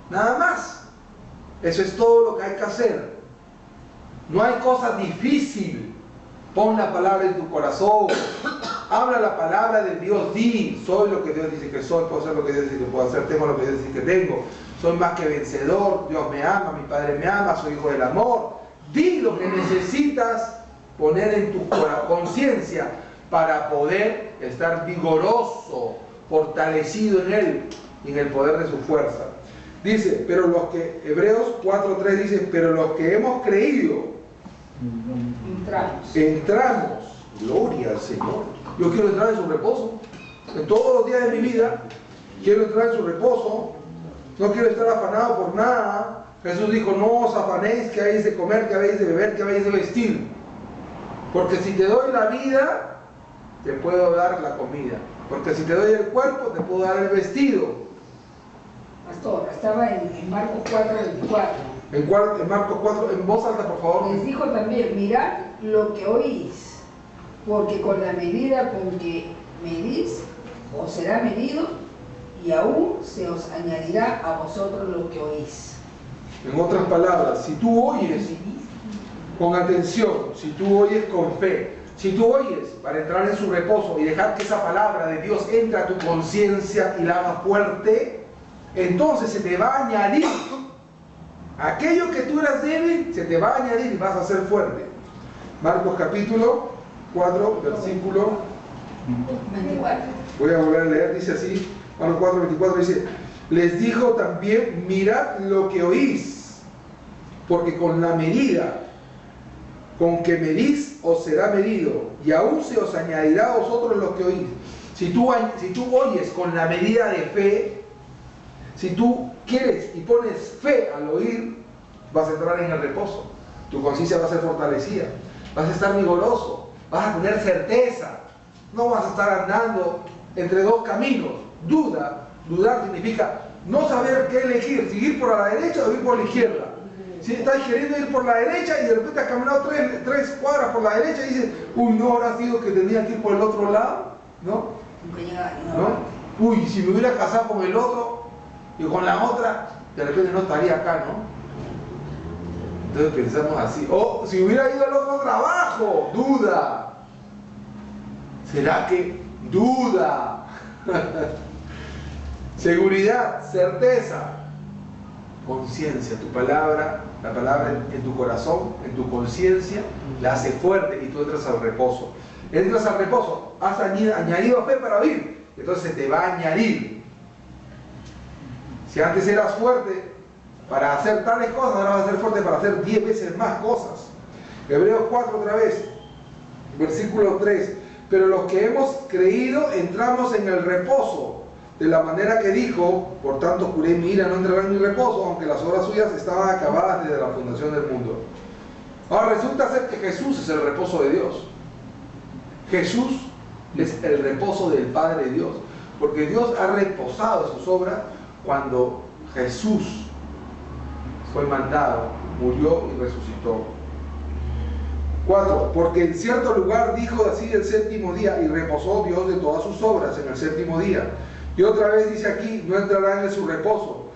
Nada más. Eso es todo lo que hay que hacer. No hay cosa difícil. Pon la palabra en tu corazón. Habla la palabra de Dios. Di, soy lo que Dios dice que soy, puedo hacer lo que Dios dice que puedo hacer, tengo lo que Dios dice que tengo. Soy más que vencedor, Dios me ama, mi Padre me ama, soy hijo del amor. Di lo que necesitas poner en tu conciencia para poder estar vigoroso, fortalecido en Él y en el poder de su fuerza. Dice, pero los que, Hebreos 4:3 dice, pero los que hemos creído, entramos, gloria al Señor. Yo quiero entrar en su reposo. En todos los días de mi vida, quiero entrar en su reposo. No quiero estar afanado por nada. Jesús dijo, no os afanéis que habéis de comer, que habéis de beber, que habéis de vestir. Porque si te doy la vida, te puedo dar la comida. Porque si te doy el cuerpo, te puedo dar el vestido. Pastor, estaba en Marcos 4:24. En Marcos 4, en voz alta, por favor. Les dijo también, mirad lo que oís, porque con la medida con que medís, os será medido, y aún se os añadirá a vosotros lo que oís. En otras palabras, si tú oyes con atención, si tú oyes con fe, si tú oyes para entrar en su reposo y dejar que esa palabra de Dios entre a tu conciencia y la haga fuerte, entonces se te va a añadir aquello que tú eras débil, se te va a añadir y vas a ser fuerte. Marcos capítulo 4, versículo 24. Voy a volver a leer, dice así, Marcos 4, 24 dice, les dijo también, mirad lo que oís, porque con la medida con que medís os será medido, y aún se os añadirá a vosotros lo que oís. Si tú oyes con la medida de fe, si tú quieres y pones fe al oír, vas a entrar en el reposo. Tu conciencia va a ser fortalecida, vas a estar vigoroso, vas a tener certeza. No vas a estar andando entre dos caminos. Dudar significa no saber qué elegir, si ir por la derecha o ir por la izquierda. Si estás queriendo ir por la derecha y de repente has caminado tres cuadras por la derecha y dices, uy, no habrá sido que tenía que ir por el otro lado, ¿no? ¿No? Uy, si me hubiera casado con el otro y con la otra, de repente no estaría acá, ¿no? Entonces pensamos así, o si hubiera ido al otro trabajo, duda. ¿Será que? Duda. Seguridad, certeza, conciencia. Tu palabra, la palabra en tu corazón, en tu conciencia, la hace fuerte y tú entras al reposo. Entras al reposo, has añadido fe para oír, entonces te va a añadir. Si antes eras fuerte para hacer tales cosas, ahora vas a ser fuerte para hacer 10 veces más cosas. Hebreos 4 otra vez, versículo 3. Pero los que hemos creído entramos en el reposo, de la manera que dijo, por tanto juré mi ira, no entrarán en mi reposo, aunque las obras suyas estaban acabadas desde la fundación del mundo. Ahora resulta ser que Jesús es el reposo de Dios. Jesús es el reposo del Padre de Dios, porque Dios ha reposado sus obras cuando Jesús fue mandado, murió y resucitó. 4. Porque en cierto lugar dijo así el séptimo día, y reposó Dios de todas sus obras en el séptimo día. Y otra vez dice aquí, no entrarán en su reposo.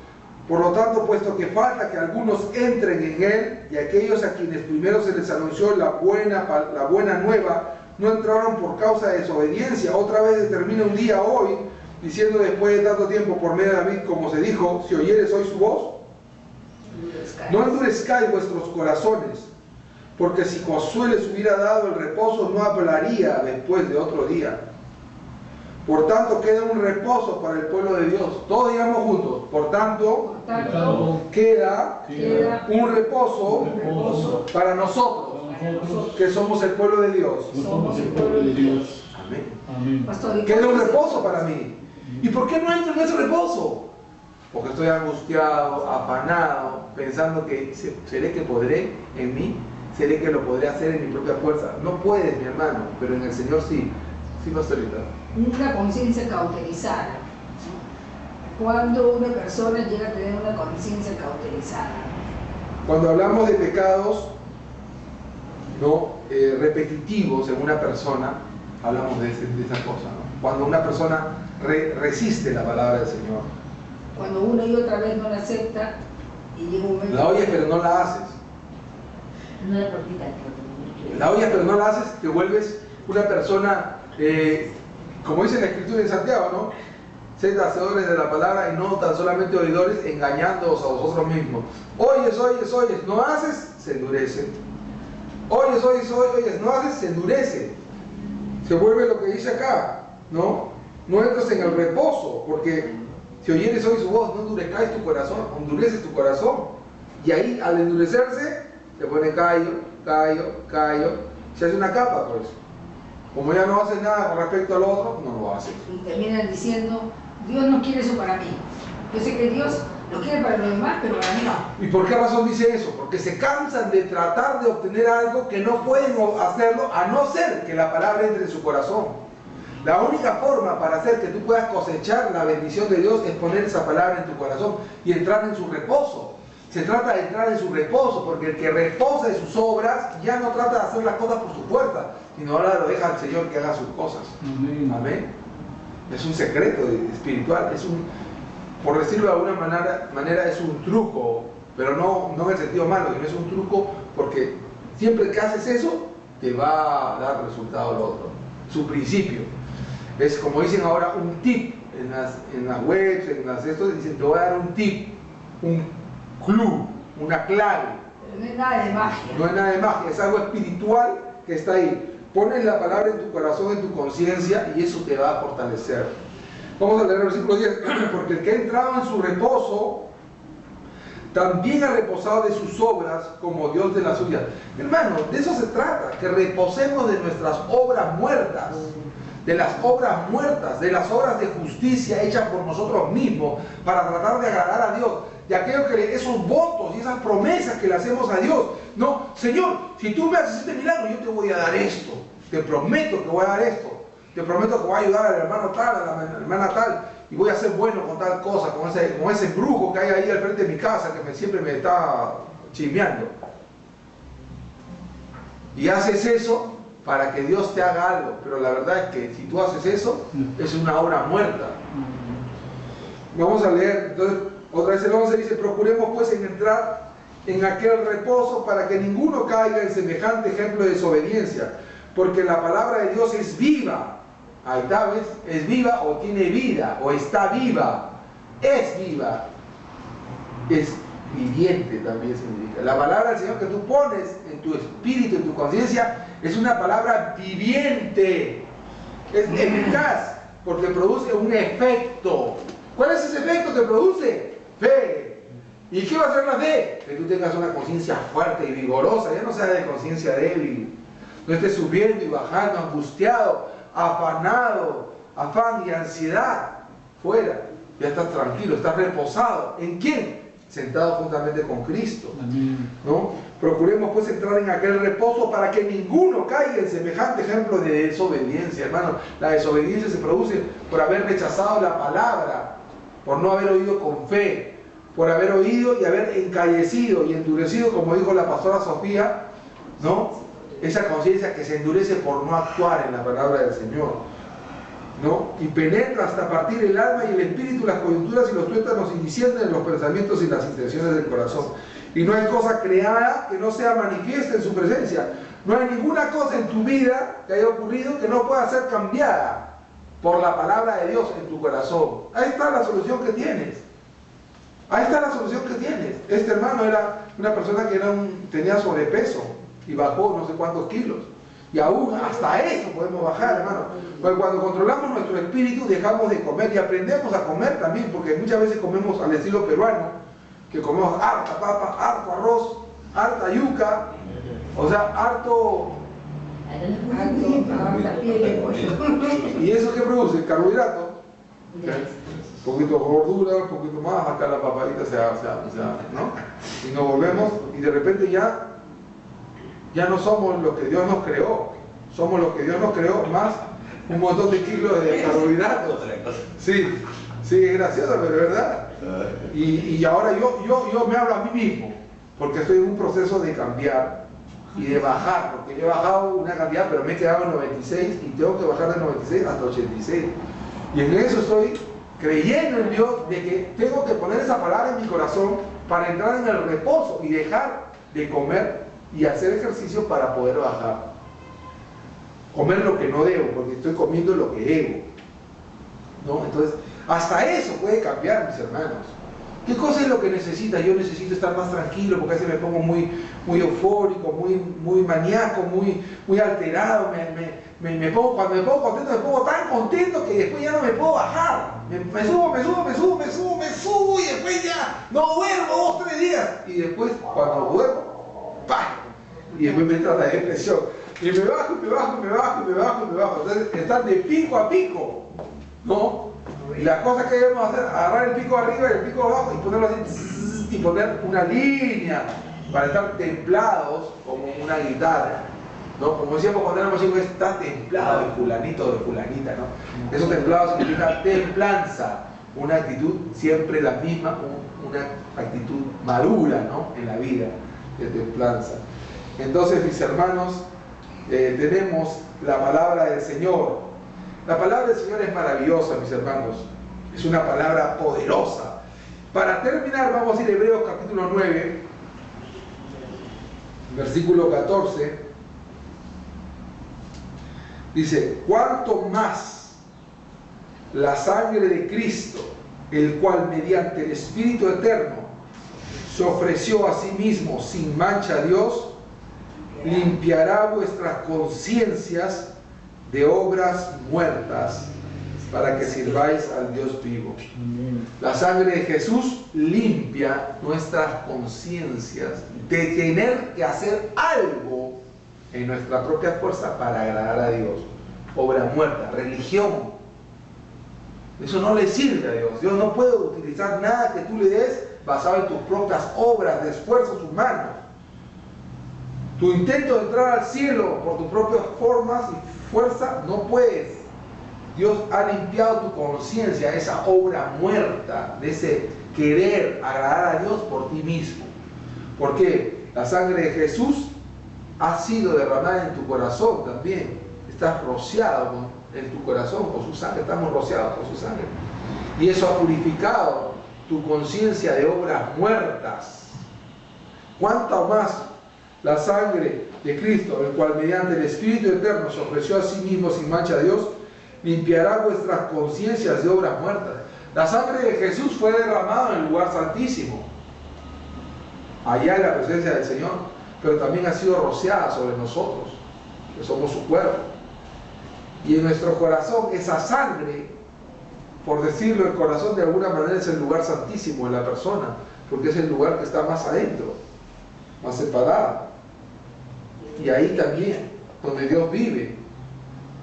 Por lo tanto, puesto que falta que algunos entren en él, y aquellos a quienes primero se les anunció la buena nueva, no entraron por causa de desobediencia. Otra vez determina un día hoy, diciendo después de tanto tiempo por medio de David, como se dijo, si oyeres hoy su voz, no endurezcáis vuestros corazones, porque si Josué les hubiera dado el reposo, no hablaría después de otro día. Por tanto, queda un reposo para el pueblo de Dios. Todos digamos juntos. Por tanto, queda un reposo para nosotros, que somos el pueblo de Dios. Amén. Queda un reposo para mí. ¿Y por qué no entro en ese reposo? Porque estoy angustiado, afanado, pensando que seré que podré en mí, seré que lo podré hacer en mi propia fuerza. No puedes, mi hermano, pero en el Señor sí. Sí, pastorita. Una conciencia cauterizada. Cuando una persona llega a tener una conciencia cauterizada. Cuando hablamos de pecados no repetitivos en una persona, hablamos de esa cosa, ¿no? Cuando una persona resiste la palabra del Señor. Cuando una y otra vez no la acepta y llega un momento... La oyes pero no la haces. No la practicas. La oyes pero no la haces, te vuelves una persona, como dice la Escritura en Santiago, ¿no? Sed hacedores de la palabra y no tan solamente oidores, engañándoos a vosotros mismos. Oyes, no haces, se endurece. Oyes, no haces, se endurece. Se vuelve lo que dice acá, ¿no? No entras en el reposo, porque si oyeres hoy su voz, no endurezcáis tu corazón, endureces tu corazón. Y ahí, al endurecerse, te pone callo, se hace una capa, pues. Como ya no haces nada con respecto al otro, no lo haces. Y terminan diciendo, Dios no quiere eso para mí. Yo sé que Dios lo quiere para los demás, pero para mí no. ¿Y por qué razón dice eso? Porque se cansan de tratar de obtener algo que no pueden hacerlo, a no ser que la palabra entre en su corazón. La única forma para hacer que tú puedas cosechar la bendición de Dios es poner esa palabra en tu corazón y entrar en su reposo. Se trata de entrar en su reposo, porque el que reposa de sus obras ya no trata de hacer las cosas por su fuerza, sino ahora lo deja al Señor que haga sus cosas. Amén. Amén. Es un secreto espiritual, es un, por decirlo de alguna manera es un truco, pero no en el sentido malo, sino es un truco porque siempre que haces eso, te va a dar resultado lo otro. Su principio. Es como dicen ahora un tip en las webs, estos dicen, te voy a dar un tip, un clue, una clave. Pero no es nada de magia. No es nada de magia, es algo espiritual que está ahí. Pones la palabra en tu corazón, en tu conciencia, y eso te va a fortalecer. Vamos a leer el versículo 10. Porque el que ha entrado en su reposo, también ha reposado de sus obras como Dios de las suyas. Hermano, de eso se trata, que reposemos de nuestras obras muertas. De las obras muertas, de las obras de justicia hechas por nosotros mismos para tratar de agradar a Dios, de aquello que esos votos y esas promesas que le hacemos a Dios. No, Señor, si tú me haces este milagro, yo te voy a dar esto, te prometo que voy a dar esto, te prometo que voy a ayudar al hermano tal, a la hermana tal, y voy a ser bueno con tal cosa, con ese brujo que hay ahí al frente de mi casa, que siempre me está chismeando. Y haces eso para que Dios te haga algo, pero la verdad es que si tú haces eso, es una obra muerta. Vamos a leer, entonces, otra vez el 11 dice, procuremos pues en entrar en aquel reposo para que ninguno caiga en semejante ejemplo de desobediencia, porque la palabra de Dios es viva. Ahí está, ¿ves? Es viva o tiene vida, o está viva, es viva, es viviente también significa. La palabra del Señor que tú pones en tu espíritu, en tu conciencia, es una palabra viviente, es eficaz, porque produce un efecto. ¿Cuál es ese efecto que produce? Fe. ¿Y qué va a hacer la fe? Que tú tengas una conciencia fuerte y vigorosa, ya no sea de conciencia débil, no estés subiendo y bajando, angustiado, afanado, afán y ansiedad, fuera, ya estás tranquilo, estás reposado. ¿En quién? Sentado juntamente con Cristo. ¿No? Procuremos pues entrar en aquel reposo para que ninguno caiga en semejante ejemplo de desobediencia. Hermano, la desobediencia se produce por haber rechazado la palabra, por no haber oído con fe, por haber oído y haber encallecido y endurecido, como dijo la pastora Sofía, ¿no? Esa conciencia que se endurece por no actuar en la palabra del Señor, ¿no? Y penetra hasta partir el alma y el espíritu, las coyunturas y los tuétanos, y discienden los pensamientos y las intenciones del corazón. Y no hay cosa creada que no sea manifiesta en su presencia. No hay ninguna cosa en tu vida que haya ocurrido que no pueda ser cambiada por la palabra de Dios en tu corazón. Ahí está la solución que tienes. Ahí está la solución que tienes. Este hermano era una persona que tenía sobrepeso y bajó no sé cuántos kilos. Y aún hasta eso podemos bajar, hermano. Porque cuando controlamos nuestro espíritu dejamos de comer y aprendemos a comer también, porque muchas veces comemos al estilo peruano, que comemos harta papa, harto arroz, harta yuca, o sea, harta piel de pollo. ¿Y eso qué produce? Carbohidratos. Un poquito de gordura, un poquito más, acá la papadita ¿no? Y nos volvemos, y de repente ya no somos lo que Dios nos creó, somos lo que Dios nos creó más un montón de kilos de carbohidratos. Sí, es gracioso, pero es verdad. Y ahora yo me hablo a mí mismo, porque estoy en un proceso de cambiar y de bajar, porque yo he bajado una cantidad, pero me he quedado en 96 y tengo que bajar de 96 hasta 86. Y en eso estoy creyendo en Dios, de que tengo que poner esa palabra en mi corazón para entrar en el reposo y dejar de comer y hacer ejercicio para poder bajar. Comer lo que no debo, porque estoy comiendo lo que debo, ¿no? Entonces, hasta eso puede cambiar, mis hermanos. ¿Qué cosa es lo que necesita? Yo necesito estar más tranquilo, porque a veces me pongo muy eufórico, muy maníaco, muy alterado. Cuando me pongo contento, me pongo tan contento que después ya no me puedo bajar. Me subo y después ya no duermo 2 o 3 días. Y después, cuando duermo, ¡pah! Y después me entra la depresión. Y me bajo. Entonces, están de pico a pico, ¿no? Y las cosas que debemos hacer, agarrar el pico arriba y el pico abajo y ponerlo así, y poner una línea para estar templados como una guitarra, ¿no? Como decíamos cuando éramos chicos, está templado el fulanito o de fulanita, ¿no? Eso templado significa templanza, una actitud siempre la misma, una actitud madura, ¿no? En la vida, de templanza. Entonces, mis hermanos, tenemos la palabra del Señor. La palabra del Señor es maravillosa, mis hermanos. Es una palabra poderosa. Para terminar, vamos a ir a Hebreos capítulo 9, versículo 14. Dice: cuanto más la sangre de Cristo, el cual mediante el Espíritu Eterno se ofreció a sí mismo sin mancha a Dios, limpiará vuestras conciencias de obras muertas para que sirváis al Dios vivo. La sangre de Jesús limpia nuestras conciencias de tener que hacer algo en nuestra propia fuerza para agradar a Dios. Obra muerta, religión. Eso no le sirve a Dios. Dios no puede utilizar nada que tú le des basado en tus propias obras de esfuerzos humanos. Tu intento de entrar al cielo por tus propias formas y fuerza, no puedes. Dios ha limpiado tu conciencia, esa obra muerta, de ese querer agradar a Dios por ti mismo. ¿Por qué? La sangre de Jesús ha sido derramada en tu corazón también. Estás rociado en tu corazón por su sangre, estamos rociados por su sangre. Y eso ha purificado tu conciencia de obras muertas. ¿Cuánto más la sangre de Cristo, el cual mediante el Espíritu Eterno se ofreció a sí mismo sin mancha a Dios, limpiará vuestras conciencias de obras muertas? La sangre de Jesús fue derramada en el lugar santísimo, allá en la presencia del Señor, pero también ha sido rociada sobre nosotros, que somos su cuerpo. Y en nuestro corazón, esa sangre, por decirlo, el corazón de alguna manera es el lugar santísimo de la persona, porque es el lugar que está más adentro, más separado. Y ahí también, donde Dios vive.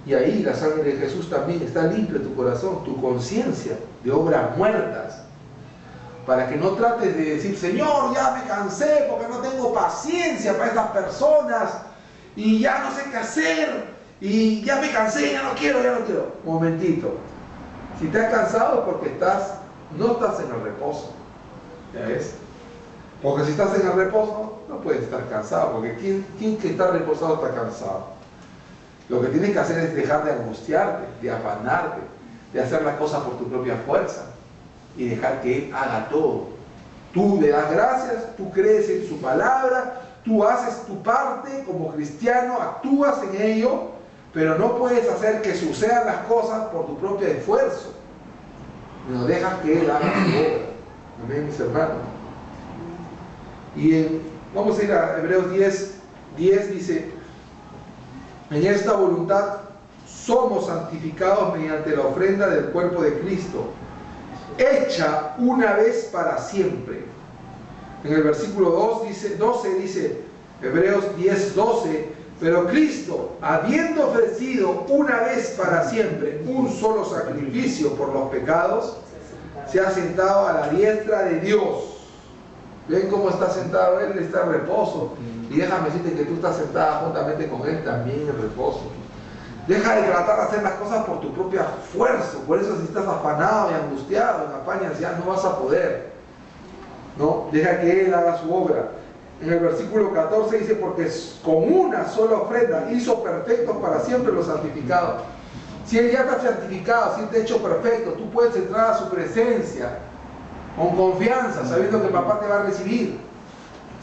Y ahí la sangre de Jesús también está limpia tu corazón, tu conciencia de obras muertas. Para que no trates de decir, Señor, ya me cansé porque no tengo paciencia para estas personas y ya no sé qué hacer y ya me cansé, ya no quiero. Un momentito. Si te has cansado es porque no estás en el reposo. ¿Ya ves? Porque si estás en el reposo, no puedes estar cansado, porque ¿quién que está reposado está cansado? Lo que tienes que hacer es dejar de angustiarte, de afanarte, de hacer las cosas por tu propia fuerza y dejar que Él haga todo. Tú le das gracias, tú crees en su palabra, tú haces tu parte como cristiano, actúas en ello, pero no puedes hacer que sucedan las cosas por tu propio esfuerzo. No, dejas que Él haga su obra. Amén, mis hermanos. Y vamos a ir a Hebreos 10 dice: en esta voluntad somos santificados mediante la ofrenda del cuerpo de Cristo, hecha una vez para siempre. En el versículo 12 dice, Hebreos 10:12, pero Cristo, habiendo ofrecido una vez para siempre un solo sacrificio por los pecados, se ha sentado a la diestra de Dios. ¿Ven cómo está sentado Él? Está en reposo. Y déjame decirte que tú estás sentada juntamente con Él también en reposo. Deja de tratar de hacer las cosas por tu propio esfuerzo. Por eso si estás afanado y angustiado, en apañas, ya no vas a poder. ¿No? Deja que Él haga su obra. En el versículo 14 dice, porque con una sola ofrenda hizo perfectos para siempre los santificados. Si Él ya está santificado, si Él te ha hecho perfecto, tú puedes entrar a su presencia con confianza, sabiendo que papá te va a recibir,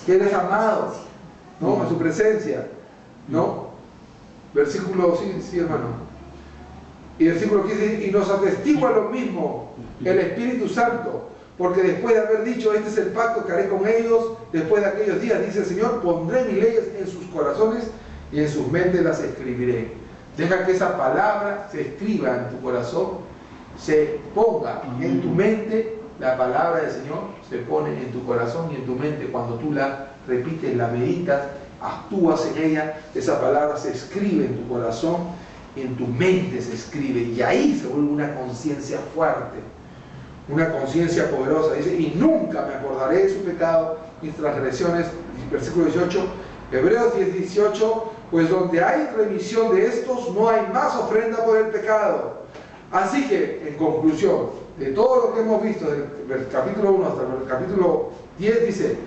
que eres amado, ¿no? En su presencia, ¿no? Versículo, sí, hermano. Y versículo 15, y nos atestigua lo mismo el Espíritu Santo, porque después de haber dicho, este es el pacto que haré con ellos, después de aquellos días, dice el Señor, pondré mis leyes en sus corazones y en sus mentes las escribiré. Deja que esa palabra se escriba en tu corazón, se ponga en tu mente. La palabra del Señor se pone en tu corazón y en tu mente. Cuando tú la repites, la meditas, actúas en ella, esa palabra se escribe en tu corazón, en tu mente se escribe, y ahí se vuelve una conciencia fuerte, una conciencia poderosa. Dice, y nunca me acordaré de su pecado, mis transgresiones. Versículo 18, Hebreos 10:18, pues donde hay remisión de estos, no hay más ofrenda por el pecado. Así que, en conclusión, de todo lo que hemos visto, del capítulo 1 hasta el capítulo 10, dice,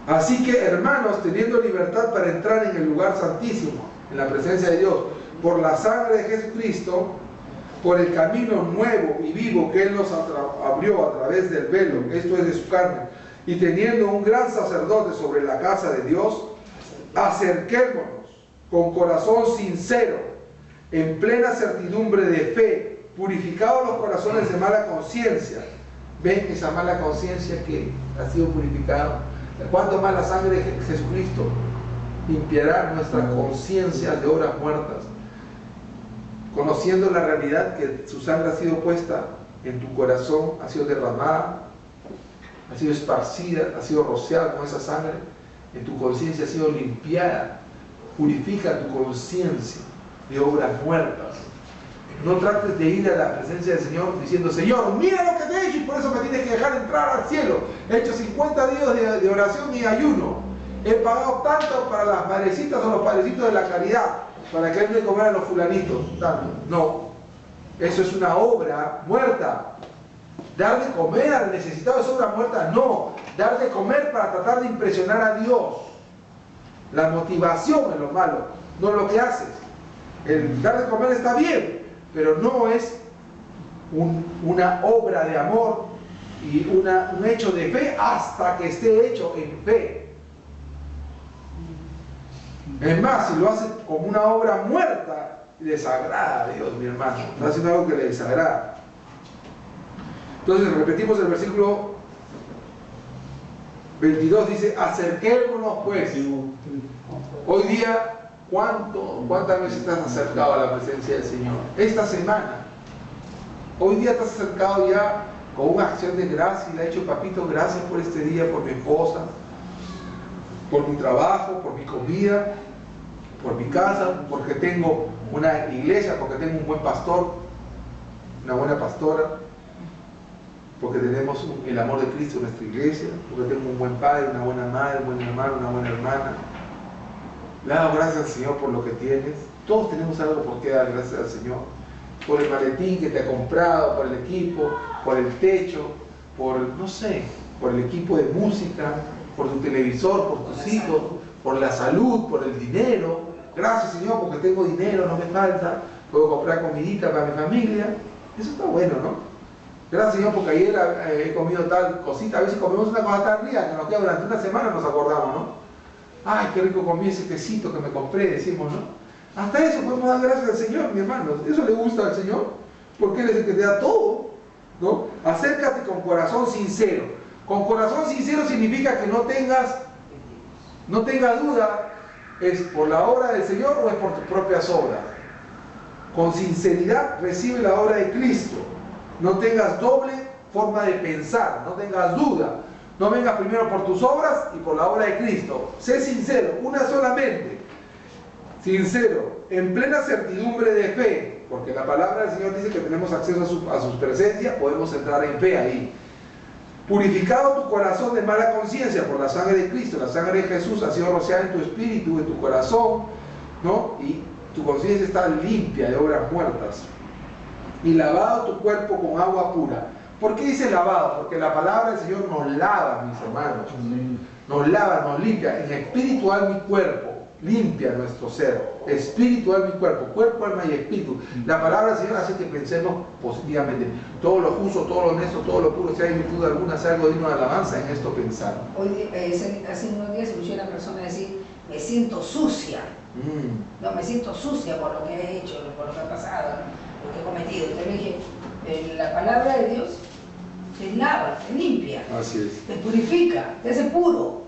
así que, hermanos, teniendo libertad para entrar en el lugar santísimo, en la presencia de Dios, por la sangre de Jesucristo, por el camino nuevo y vivo que Él nos abrió a través del velo, esto es de su carne, y teniendo un gran sacerdote sobre la casa de Dios, acerquémonos con corazón sincero, en plena certidumbre de fe, purificados los corazones de mala conciencia. ¿Ven esa mala conciencia que ha sido purificada? ¿Cuánto más la sangre de Jesucristo limpiará nuestra conciencia de obras muertas? Conociendo la realidad que su sangre ha sido puesta en tu corazón, ha sido derramada, ha sido esparcida, ha sido rociada con esa sangre, en tu conciencia ha sido limpiada. Purifica tu conciencia de obras muertas. No trates de ir a la presencia del Señor diciendo, Señor, mira lo que te he hecho y por eso me tienes que dejar entrar al cielo. He hecho 50 días de oración y ayuno. He pagado tanto para las madrecitas o los padrecitos de la caridad, para que den de comer a los fulanitos. Tanto. No, eso es una obra muerta. dar de comer al necesitado es obra muerta, no. Dar de comer para tratar de impresionar a Dios. La motivación es lo malo, no lo que haces. El dar de comer está bien, pero no es una obra de amor y un hecho de fe hasta que esté hecho en fe. Es más, si lo haces como una obra muerta, desagrada a Dios, mi hermano. Está haciendo algo que le desagrada. Entonces repetimos el versículo 22, dice: acerquémonos pues. Hoy día, ¿cuántas veces te has acercado a la presencia del Señor? Esta semana. Hoy día te has acercado ya con una acción de gracia y le has dicho: papito, gracias por este día, por mi esposa, por mi trabajo, por mi comida, por mi casa, porque tengo una iglesia, porque tengo un buen pastor, una buena pastora, porque tenemos el amor de Cristo en nuestra iglesia, porque tengo un buen padre, una buena madre, un buen hermano, una buena hermana. Le he dado gracias al Señor por lo que tienes. Todos tenemos algo por qué dar gracias al Señor. Por el maletín que te ha comprado, por el equipo, por el techo, por, no sé, por el equipo de música, por tu televisor, por tus hijos, por la salud, por el dinero. Gracias, Señor, porque tengo dinero, no me falta, puedo comprar comidita para mi familia. Eso está bueno, ¿no? Gracias, Señor, porque ayer he comido tal cosita. A veces comemos una cosa tan rica que nos queda durante una semana, nos acordamos, ¿no? Ay, qué rico comí ese quesito que me compré, decimos, ¿no? Hasta eso podemos dar gracias al Señor, mi hermano. Eso le gusta al Señor, porque Él es el que te da todo, ¿no? Acércate con corazón sincero. Con corazón sincero significa que no tengas duda, ¿es por la obra del Señor o es por tus propias obras? Con sinceridad recibe la obra de Cristo. No tengas doble forma de pensar, no tengas duda. No vengas primero por tus obras y por la obra de Cristo. Sé sincero, una solamente. Sincero, en plena certidumbre de fe, porque la palabra del Señor dice que tenemos acceso a su presencia, podemos entrar en fe ahí. Purificado tu corazón de mala conciencia por la sangre de Cristo. La sangre de Jesús ha sido rociada en tu espíritu, en tu corazón, ¿no? Y tu conciencia está limpia de obras muertas. Y lavado tu cuerpo con agua pura. ¿Por qué dice lavado? Porque la palabra del Señor nos lava, mis hermanos. Nos lava, nos limpia. En espiritual mi cuerpo. Limpia nuestro ser. Espiritual mi cuerpo, alma y espíritu. La palabra del Señor hace que pensemos positivamente. Todo lo justo, todo lo honesto, todo lo puro, si hay virtud alguna, si hay algo digno de alabanza, en esto pensar. Hoy, hace unos días escuché a una persona decir: me siento sucia. No, me siento sucia por lo que he hecho, por lo que ha pasado, ¿no? Lo que he cometido. Entonces le dije: la palabra de Dios te lava, te limpia, así es, te purifica, te hace puro.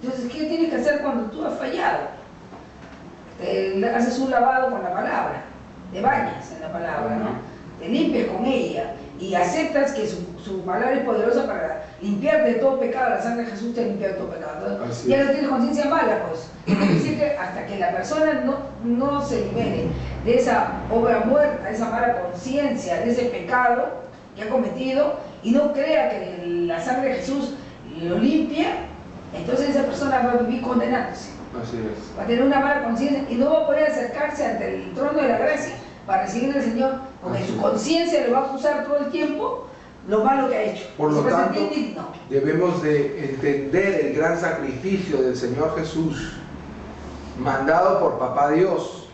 Entonces, ¿qué tienes que hacer cuando tú has fallado? Haces un lavado con la palabra, te bañas en la palabra, ¿no? Te limpias con ella y aceptas que su palabra es poderosa para limpiarte de todo pecado. La sangre de Jesús te limpia de todo pecado. Entonces, ya no tienes conciencia mala, pues. Quiere decir que hasta que la persona no se libere de esa obra muerta, de esa mala conciencia, de ese pecado que ha cometido, y no crea que la sangre de Jesús lo limpia, entonces esa persona va a vivir condenándose. Así es. Va a tener una mala conciencia y no va a poder acercarse ante el trono de la gracia para recibir al Señor, porque su conciencia le va a acusar todo el tiempo lo malo que ha hecho. Por lo tanto, debemos de entender el gran sacrificio del Señor Jesús, mandado por Papá Dios,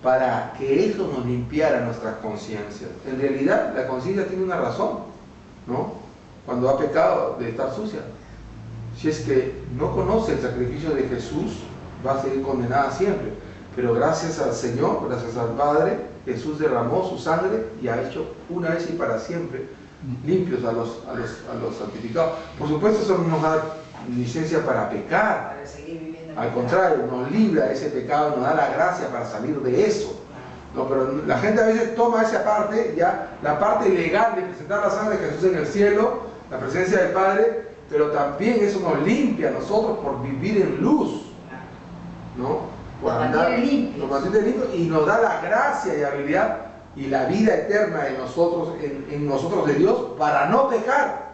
para que eso nos limpiara nuestras conciencias. En realidad, la conciencia tiene una razón, ¿no? Cuando ha pecado de estar sucia. Si es que no conoce el sacrificio de Jesús, va a seguir condenada siempre. Pero gracias al Señor, gracias al Padre, Jesús derramó su sangre y ha hecho una vez y para siempre limpios a los santificados. Por supuesto, eso no nos da licencia para pecar. Para seguir viviendo. Al contrario, nos libra de ese pecado, nos da la gracia para salir de eso. No, pero la gente a veces toma esa parte, ya la parte legal de presentar la sangre de Jesús en el cielo, la presencia del Padre, pero también eso nos limpia a nosotros por vivir en luz, ¿no? Por andar, nos mantiene limpios y nos da la gracia y habilidad y la vida eterna en nosotros de Dios para no pecar.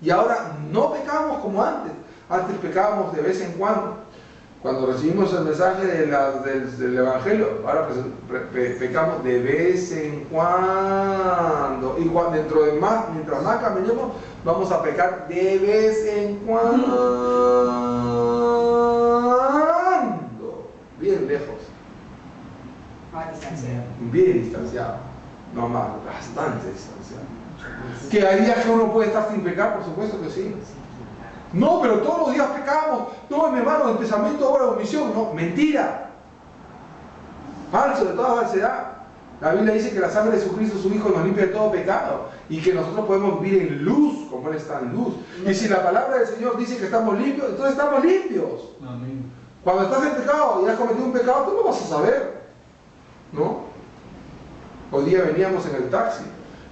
Y ahora no pecamos como antes. Antes pecábamos de vez en cuando, Cuando recibimos el mensaje del Evangelio, ahora pecamos de vez en cuando. Y mientras más caminemos, vamos a pecar de vez en cuando. Bien lejos. Bien distanciado. No más, bastante distanciado. Que hay días que uno puede estar sin pecar, por supuesto que sí. No, pero todos los días pecamos. No, mi hermano, el pensamiento, obra de omisión. No, mentira. Falso, de toda falsedad. La Biblia dice que la sangre de Jesucristo, su Hijo, nos limpia de todo pecado. Y que nosotros podemos vivir en luz, como Él está en luz. Y si la palabra del Señor dice que estamos limpios, entonces estamos limpios. Amén. Cuando estás en pecado y has cometido un pecado, tú no vas a saber. ¿No? Hoy día veníamos en el taxi.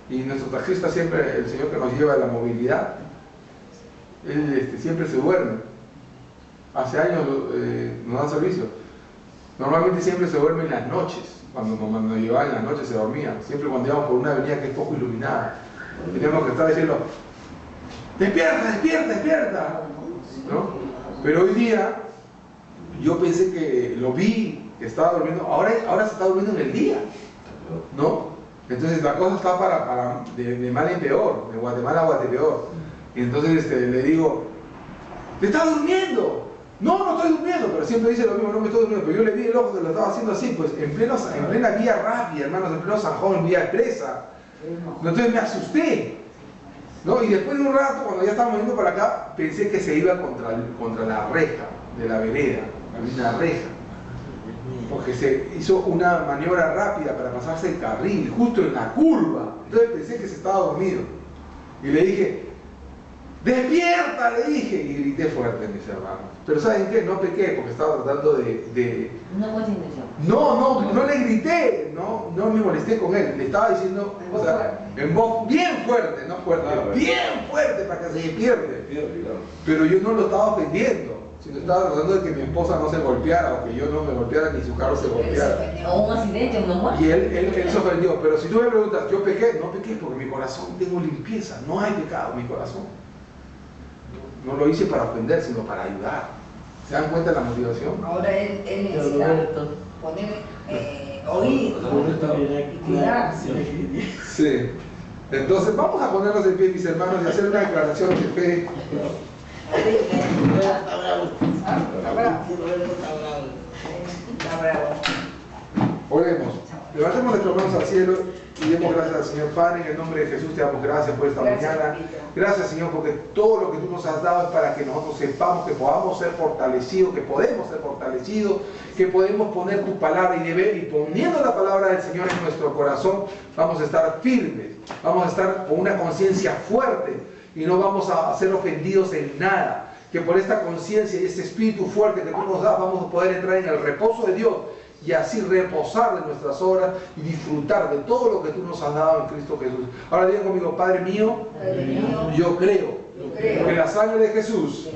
Y nuestro taxista siempre, el señor que nos lleva a la movilidad, él siempre se duerme. Hace años nos dan servicio. Normalmente siempre se duerme en las noches. Cuando nos llevaban en las noches se dormía. Siempre cuando íbamos por una avenida que es poco iluminada. Teníamos que estar diciendo, despierta, despierta, despierta. ¿No? Pero hoy día, yo pensé que lo vi, que estaba durmiendo. Ahora se está durmiendo en el día. ¿No? Entonces la cosa está de mal en peor, de Guatemala a Guatepeor. Y entonces le digo, ¿te estás durmiendo? No, no estoy durmiendo, pero siempre dice lo mismo, no me estoy durmiendo. Pero yo le vi el ojo que lo estaba haciendo así, pues en plena vía rápida, hermanos, en pleno San Juan, en vía expresa. Entonces me asusté. ¿No? Y después de un rato, cuando ya estábamos yendo para acá, pensé que se iba contra la reja de la vereda, había una reja. Porque se hizo una maniobra rápida para pasarse el carril, justo en la curva. Entonces pensé que se estaba dormido. Y le dije, ¡despierta! Le dije. Y grité fuerte, mis hermanos. Pero ¿saben qué? No pequé porque estaba tratando de... No fue sin intención. No le grité. No me molesté con él. Le estaba diciendo, o sea, en voz bien fuerte, no fuerte, bien fuerte para que se despierte. Pero yo no lo estaba ofendiendo. Sino estaba tratando de que mi esposa no se golpeara o que yo no me golpeara ni su carro se golpeara. O un accidente, una muerte. Y él se ofendió. Pero si tú me preguntas, ¿yo pequé? No pequé porque mi corazón tengo limpieza. No hay pecado en mi corazón. No lo hice para ofender, sino para ayudar. ¿Se dan cuenta de la motivación? Ahora él necesita poner oído y cuidarse. Sí. Entonces vamos a ponernos en pie, mis hermanos, y hacer una declaración de fe. Oremos. Levantemos nuestras manos al cielo y demos gracias al Señor. Padre, en el nombre de Jesús te damos gracias por esta mañana. Gracias, Señor, porque todo lo que tú nos has dado es para que nosotros sepamos que podamos ser fortalecidos, que podemos ser fortalecidos, que podemos poner tu palabra y poniendo la palabra del Señor en nuestro corazón, vamos a estar firmes, vamos a estar con una conciencia fuerte y no vamos a ser ofendidos en nada. Que por esta conciencia y este espíritu fuerte que tú nos das, vamos a poder entrar en el reposo de Dios y así reposar de nuestras obras y disfrutar de todo lo que tú nos has dado en Cristo Jesús. Ahora digan conmigo, Padre mío, yo creo que la sangre de Jesús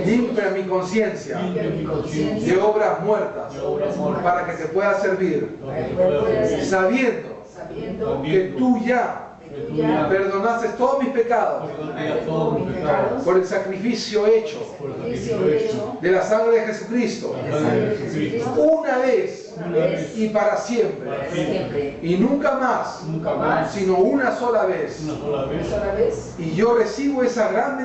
limpia mi conciencia de obras muertas para que te pueda servir, sabiendo que tú ya perdonaste todos mis pecados por el sacrificio hecho de la sangre de Jesucristo una vez y para siempre y nunca más sino una sola vez, y yo recibo esa grande